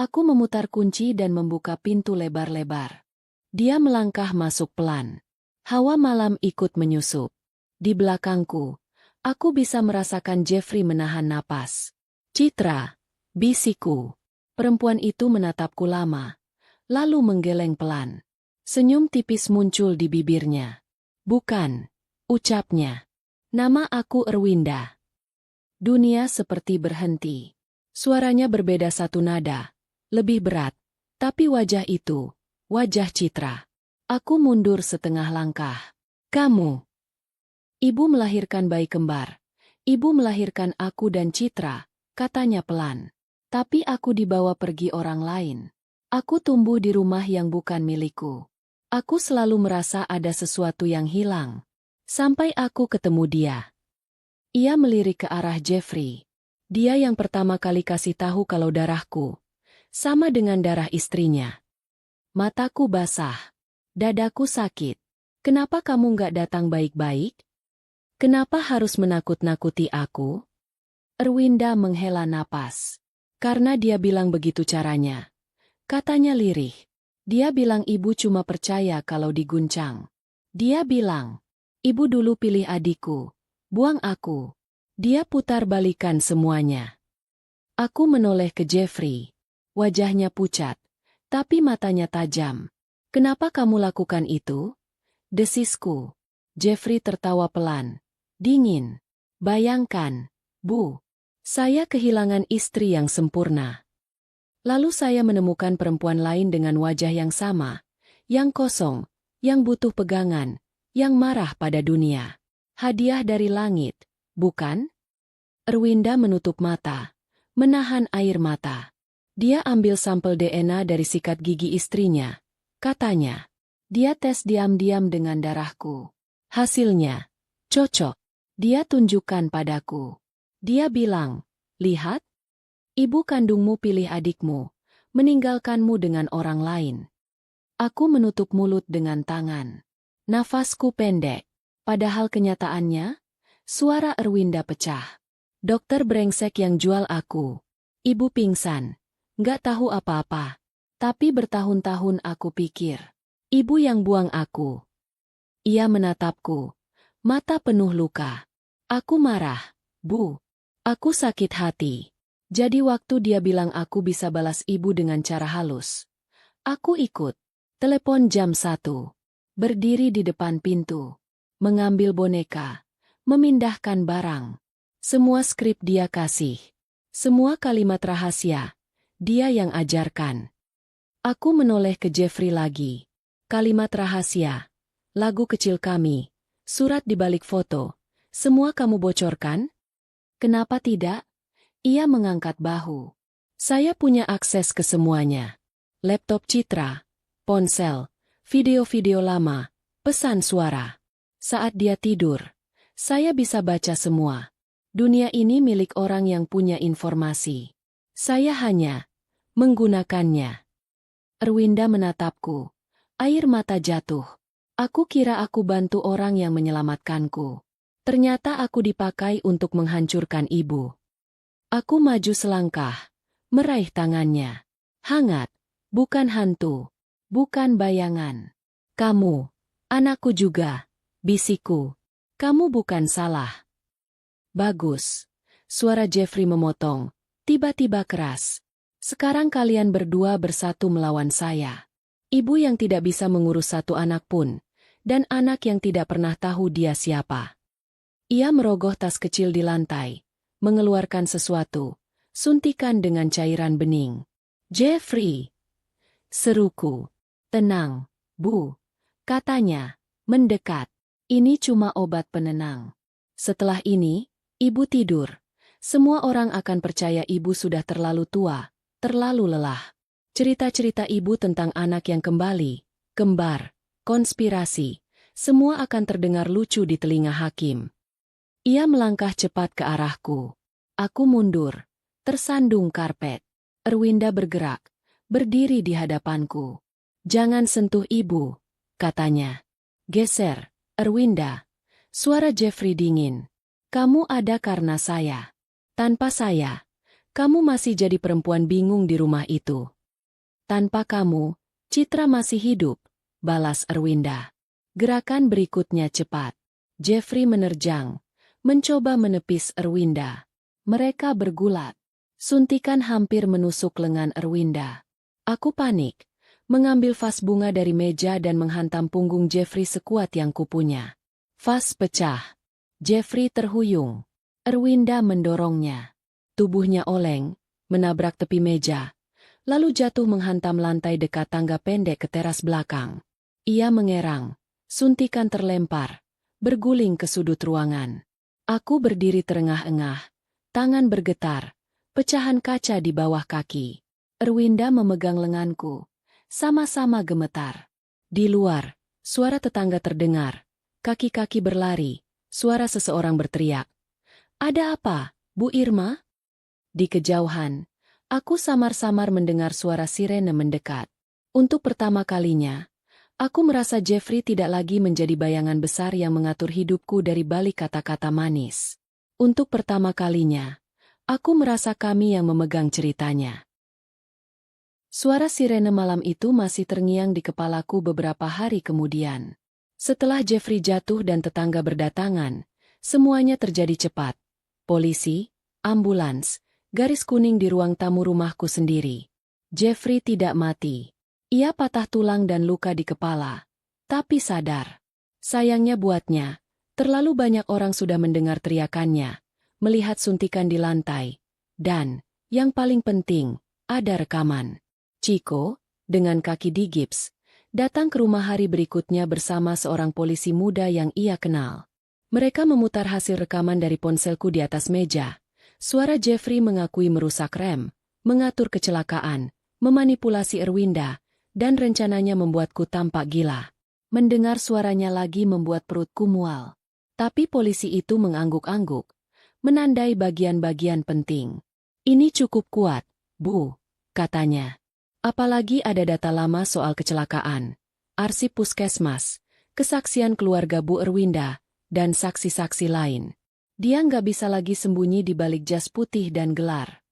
Aku memutar kunci dan membuka pintu lebar-lebar. Dia melangkah masuk pelan. Hawa malam ikut menyusup. Di belakangku, aku bisa merasakan Jeffrey menahan napas. Citra, bisiku. Perempuan itu menatapku lama, lalu menggeleng pelan. Senyum tipis muncul di bibirnya. Bukan, ucapnya. Nama aku Erwinda. Dunia seperti berhenti. Suaranya berbeda satu nada, lebih berat, tapi wajah itu, wajah Citra. Aku mundur setengah langkah. Kamu. Ibu melahirkan bayi kembar. Ibu melahirkan aku dan Citra, katanya pelan. Tapi aku dibawa pergi orang lain. Aku tumbuh di rumah yang bukan milikku. Aku selalu merasa ada sesuatu yang hilang. Sampai aku ketemu dia. Ia melirik ke arah Jeffrey. Dia yang pertama kali kasih tahu kalau darahku sama dengan darah istrinya. Mataku basah. Dadaku sakit. Kenapa kamu nggak datang baik-baik? Kenapa harus menakut-nakuti aku? Erwinda menghela napas. Karena dia bilang begitu caranya. Katanya lirih. Dia bilang ibu cuma percaya kalau diguncang. Dia bilang, ibu dulu pilih adikku. Buang aku. Dia putar balikan semuanya. Aku menoleh ke Jeffrey. Wajahnya pucat. Tapi matanya tajam. Kenapa kamu lakukan itu? Desisku. Jeffrey tertawa pelan. Dingin. Bayangkan, Bu. Saya kehilangan istri yang sempurna. Lalu saya menemukan perempuan lain dengan wajah yang sama. Yang kosong. Yang butuh pegangan. Yang marah pada dunia. Hadiah dari langit. Bukan? Erwinda menutup mata. Menahan air mata. Dia ambil sampel DNA dari sikat gigi istrinya. Katanya. Dia tes diam-diam dengan darahku. Hasilnya. Cocok. Dia tunjukkan padaku. Dia bilang, lihat. Ibu kandungmu pilih adikmu. Meninggalkanmu dengan orang lain. Aku menutup mulut dengan tangan. Nafasku pendek. Padahal kenyataannya, suara Erwinda pecah. Dokter brengsek yang jual aku. Ibu pingsan. Nggak tahu apa-apa. Tapi bertahun-tahun aku pikir. Ibu yang buang aku. Ia menatapku. Mata penuh luka. Aku marah. Bu. Aku sakit hati. Jadi waktu dia bilang aku bisa balas ibu dengan cara halus. Aku ikut. Telepon jam 1. Berdiri di depan pintu. Mengambil boneka. Memindahkan barang. Semua skrip dia kasih. Semua kalimat rahasia. Dia yang ajarkan. Aku menoleh ke Jeffrey lagi. Kalimat rahasia. Lagu kecil kami. Surat di balik foto. Semua kamu bocorkan? Kenapa tidak? Ia mengangkat bahu. Saya punya akses ke semuanya. Laptop Citra. Ponsel. Video-video lama. Pesan suara. Saat dia tidur, saya bisa baca semua. Dunia ini milik orang yang punya informasi. Saya hanya menggunakannya. Erwinda menatapku. Air mata jatuh. Aku kira aku bantu orang yang menyelamatkanku. Ternyata aku dipakai untuk menghancurkan ibu. Aku maju selangkah, meraih tangannya. Hangat, bukan hantu, bukan bayangan. Kamu, anakku juga, bisikku. Kamu bukan salah. Bagus. Suara Jeffrey memotong, tiba-tiba keras. Sekarang kalian berdua bersatu melawan saya. Ibu yang tidak bisa mengurus satu anak pun, dan anak yang tidak pernah tahu dia siapa. Ia merogoh tas kecil di lantai, mengeluarkan sesuatu, suntikan dengan cairan bening. Jeffrey, seruku. Tenang, Bu, katanya, mendekat. Ini cuma obat penenang. Setelah ini, ibu tidur. Semua orang akan percaya ibu sudah terlalu tua, terlalu lelah. Cerita-cerita ibu tentang anak yang kembali, kembar, konspirasi, semua akan terdengar lucu di telinga hakim. Ia melangkah cepat ke arahku. Aku mundur, tersandung karpet. Erwinda bergerak, berdiri di hadapanku. Jangan sentuh ibu, katanya. Geser, Erwinda. Suara Jeffrey dingin. Kamu ada karena saya. Tanpa saya, kamu masih jadi perempuan bingung di rumah itu. Tanpa kamu, Citra masih hidup, balas Erwinda. Gerakan berikutnya cepat. Jeffrey menerjang, mencoba menepis Erwinda. Mereka bergulat. Suntikan hampir menusuk lengan Erwinda. Aku panik, mengambil vas bunga dari meja dan menghantam punggung Jeffrey sekuat yang kupunya. Vas pecah. Jeffrey terhuyung. Erwinda mendorongnya. Tubuhnya oleng, menabrak tepi meja, lalu jatuh menghantam lantai dekat tangga pendek ke teras belakang. Ia mengerang, suntikan terlempar, berguling ke sudut ruangan. Aku berdiri terengah-engah, tangan bergetar, pecahan kaca di bawah kaki. Erwinda memegang lenganku, sama-sama gemetar. Di luar, suara tetangga terdengar, kaki-kaki berlari, suara seseorang berteriak. Ada apa, Bu Irma? Di kejauhan, aku samar-samar mendengar suara sirene mendekat. Untuk pertama kalinya, aku merasa Jeffrey tidak lagi menjadi bayangan besar yang mengatur hidupku dari balik kata-kata manis. Untuk pertama kalinya, aku merasa kami yang memegang ceritanya. Suara sirene malam itu masih terngiang di kepalaku beberapa hari kemudian. Setelah Jeffrey jatuh dan tetangga berdatangan, semuanya terjadi cepat. Polisi, ambulans, garis kuning di ruang tamu rumahku sendiri. Jeffrey tidak mati. Ia patah tulang dan luka di kepala, tapi sadar. Sayangnya buatnya, terlalu banyak orang sudah mendengar teriakannya, melihat suntikan di lantai, dan, yang paling penting, ada rekaman. Chico, dengan kaki digips, datang ke rumah hari berikutnya bersama seorang polisi muda yang ia kenal. Mereka memutar hasil rekaman dari ponselku di atas meja. Suara Jeffrey mengakui merusak rem, mengatur kecelakaan, memanipulasi Erwinda, dan rencananya membuatku tampak gila. Mendengar suaranya lagi membuat perutku mual. Tapi polisi itu mengangguk-angguk, menandai bagian-bagian penting. Ini cukup kuat, Bu, katanya. Apalagi ada data lama soal kecelakaan, arsip puskesmas, kesaksian keluarga Bu Erwinda, dan saksi-saksi lain. Dia nggak bisa lagi sembunyi di balik jas putih dan gelar.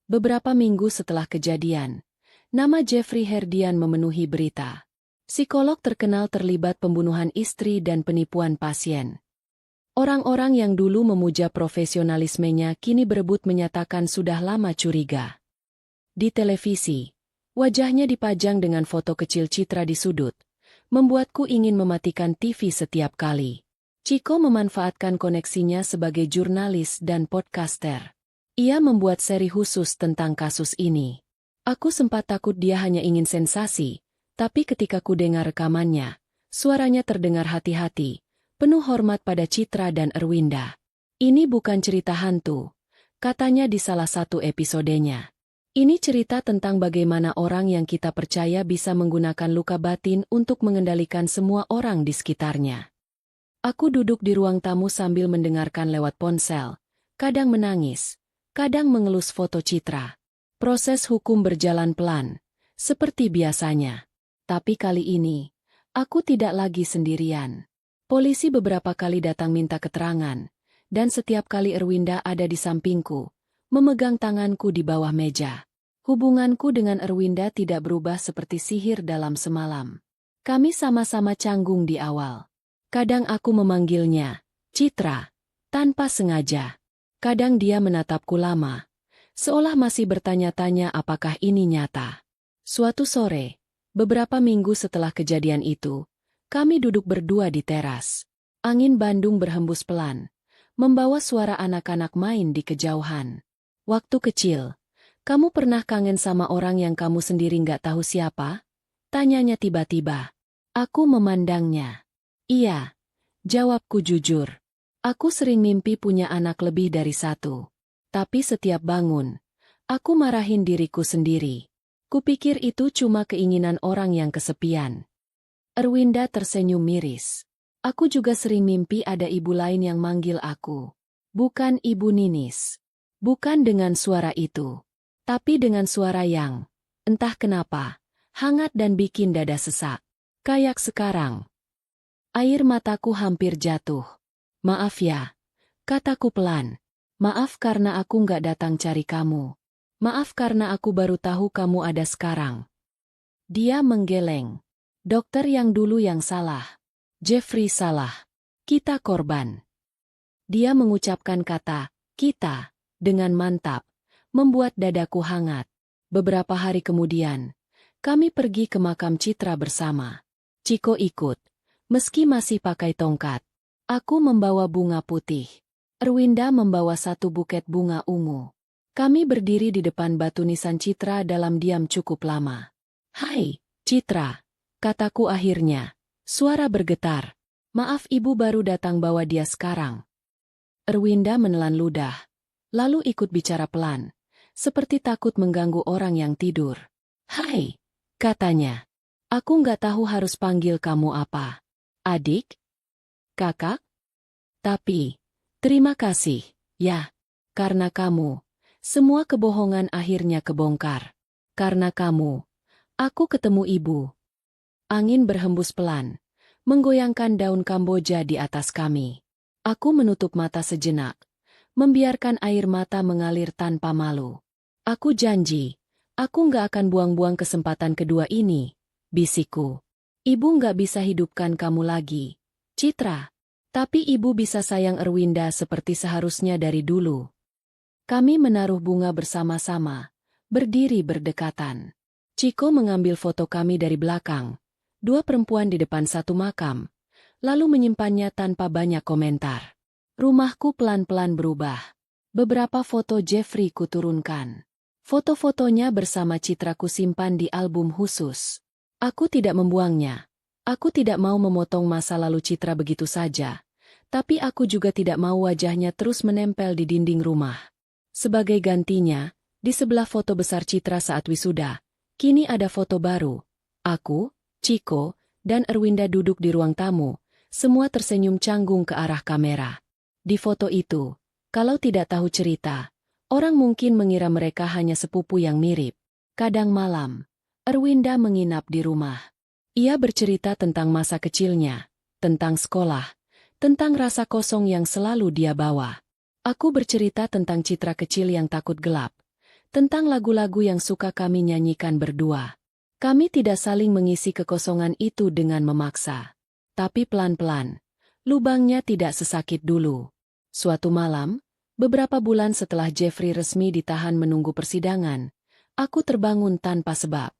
Beberapa minggu setelah kejadian, nama Jeffrey Herdian memenuhi berita. Psikolog terkenal terlibat pembunuhan istri dan penipuan pasien. Orang-orang yang dulu memuja profesionalismenya kini berebut menyatakan sudah lama curiga. Di televisi, wajahnya dipajang dengan foto kecil Citra di sudut, membuatku ingin mematikan TV setiap kali. Chico memanfaatkan koneksinya sebagai jurnalis dan podcaster. Ia membuat seri khusus tentang kasus ini. Aku sempat takut dia hanya ingin sensasi, tapi ketika ku dengar rekamannya, suaranya terdengar hati-hati, penuh hormat pada Citra dan Erwinda. Ini bukan cerita hantu, katanya di salah satu episodenya. Ini cerita tentang bagaimana orang yang kita percaya bisa menggunakan luka batin untuk mengendalikan semua orang di sekitarnya. Aku duduk di ruang tamu sambil mendengarkan lewat ponsel, kadang menangis, kadang mengelus foto Citra. Proses hukum berjalan pelan, seperti biasanya. Tapi kali ini, aku tidak lagi sendirian. Polisi beberapa kali datang minta keterangan, dan setiap kali Erwinda ada di sampingku, memegang tanganku di bawah meja. Hubunganku dengan Erwinda tidak berubah seperti sihir dalam semalam. Kami sama-sama canggung di awal. Kadang aku memanggilnya, Citra, tanpa sengaja. Kadang dia menatapku lama, seolah masih bertanya-tanya apakah ini nyata. Suatu sore, beberapa minggu setelah kejadian itu, kami duduk berdua di teras. Angin Bandung berhembus pelan, membawa suara anak-anak main di kejauhan. Waktu kecil, kamu pernah kangen sama orang yang kamu sendiri nggak tahu siapa? Tanyanya tiba-tiba. Aku memandangnya. Iya, jawabku jujur. Aku sering mimpi punya anak lebih dari satu. Tapi setiap bangun, aku marahin diriku sendiri. Kupikir itu cuma keinginan orang yang kesepian. Erwinda tersenyum miris. Aku juga sering mimpi ada ibu lain yang manggil aku. Bukan Ibu Ninis. Bukan dengan suara itu. Tapi dengan suara yang, entah kenapa, hangat dan bikin dada sesak. Kayak sekarang. Air mataku hampir jatuh. Maaf ya, kataku pelan. Maaf karena aku nggak datang cari kamu. Maaf karena aku baru tahu kamu ada sekarang. Dia menggeleng. Dokter yang dulu yang salah. Jeffrey salah. Kita korban. Dia mengucapkan kata, kita, dengan mantap. Membuat dadaku hangat. Beberapa hari kemudian, kami pergi ke makam Citra bersama. Ciko ikut, meski masih pakai tongkat. Aku membawa bunga putih. Erwinda membawa satu buket bunga ungu. Kami berdiri di depan batu nisan Citra dalam diam cukup lama. Hai, Citra, kataku akhirnya. Suara bergetar. Maaf ibu baru datang bawa dia sekarang. Erwinda menelan ludah, lalu ikut bicara pelan. Seperti takut mengganggu orang yang tidur. Hai, katanya. Aku nggak tahu harus panggil kamu apa. Adik? Kakak? Tapi, terima kasih, ya. Karena kamu, semua kebohongan akhirnya kebongkar. Karena kamu, aku ketemu ibu. Angin berhembus pelan, menggoyangkan daun Kamboja di atas kami. Aku menutup mata sejenak, membiarkan air mata mengalir tanpa malu. Aku janji, aku nggak akan buang-buang kesempatan kedua ini, bisikku. Ibu nggak bisa hidupkan kamu lagi, Citra. Tapi ibu bisa sayang Erwinda seperti seharusnya dari dulu. Kami menaruh bunga bersama-sama, berdiri berdekatan. Ciko mengambil foto kami dari belakang, dua perempuan di depan satu makam, lalu menyimpannya tanpa banyak komentar. Rumahku pelan-pelan berubah. Beberapa foto Jeffrey kuturunkan. Foto-fotonya bersama Citra kusimpan di album khusus. Aku tidak membuangnya. Aku tidak mau memotong masa lalu Citra begitu saja. Tapi aku juga tidak mau wajahnya terus menempel di dinding rumah. Sebagai gantinya, di sebelah foto besar Citra saat wisuda, kini ada foto baru. Aku, Ciko, dan Erwinda duduk di ruang tamu, semua tersenyum canggung ke arah kamera. Di foto itu, kalau tidak tahu cerita, orang mungkin mengira mereka hanya sepupu yang mirip. Kadang malam, Erwinda menginap di rumah. Ia bercerita tentang masa kecilnya, tentang sekolah, tentang rasa kosong yang selalu dia bawa. Aku bercerita tentang Citra kecil yang takut gelap, tentang lagu-lagu yang suka kami nyanyikan berdua. Kami tidak saling mengisi kekosongan itu dengan memaksa. Tapi pelan-pelan, lubangnya tidak sesakit dulu. Suatu malam, beberapa bulan setelah Jeffrey resmi ditahan menunggu persidangan, aku terbangun tanpa sebab.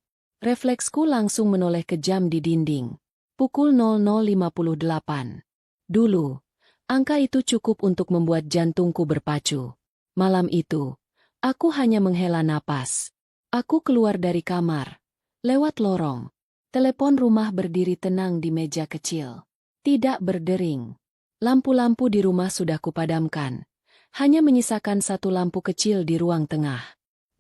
Refleksku langsung menoleh ke jam di dinding. Pukul 00.58. Dulu, angka itu cukup untuk membuat jantungku berpacu. Malam itu, aku hanya menghela napas. Aku keluar dari kamar, lewat lorong. Telepon rumah berdiri tenang di meja kecil. Tidak berdering. Lampu-lampu di rumah sudah kupadamkan. Hanya menyisakan satu lampu kecil di ruang tengah.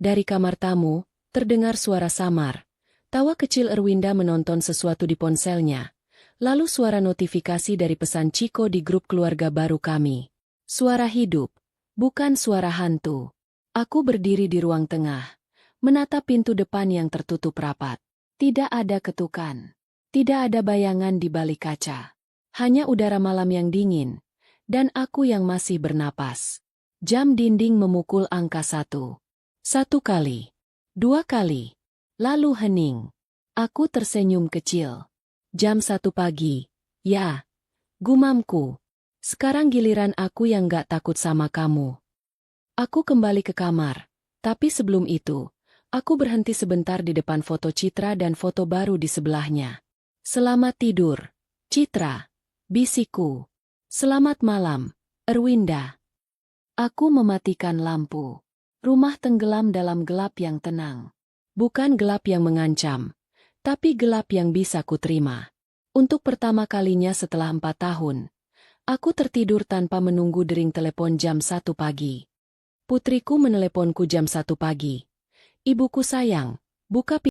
Dari kamar tamu, terdengar suara samar. Tawa kecil Erwinda menonton sesuatu di ponselnya. Lalu suara notifikasi dari pesan Ciko di grup keluarga baru kami. Suara hidup, bukan suara hantu. Aku berdiri di ruang tengah, menatap pintu depan yang tertutup rapat. Tidak ada ketukan. Tidak ada bayangan di balik kaca. Hanya udara malam yang dingin, dan aku yang masih bernapas. Jam dinding memukul angka 1. 1 kali. 2 kali. Lalu hening. Aku tersenyum kecil. Jam 1 pagi. Ya, gumamku. Sekarang giliran aku yang gak takut sama kamu. Aku kembali ke kamar, tapi sebelum itu, aku berhenti sebentar di depan foto Citra dan foto baru di sebelahnya. Selamat tidur, Citra, bisikku. Selamat malam, Erwinda. Aku mematikan lampu. Rumah tenggelam dalam gelap yang tenang. Bukan gelap yang mengancam, tapi gelap yang bisa kuterima. Untuk pertama kalinya setelah 4 tahun, aku tertidur tanpa menunggu dering telepon jam 1 pagi. Putriku meneleponku jam 1 pagi. Ibuku sayang, buka pintu.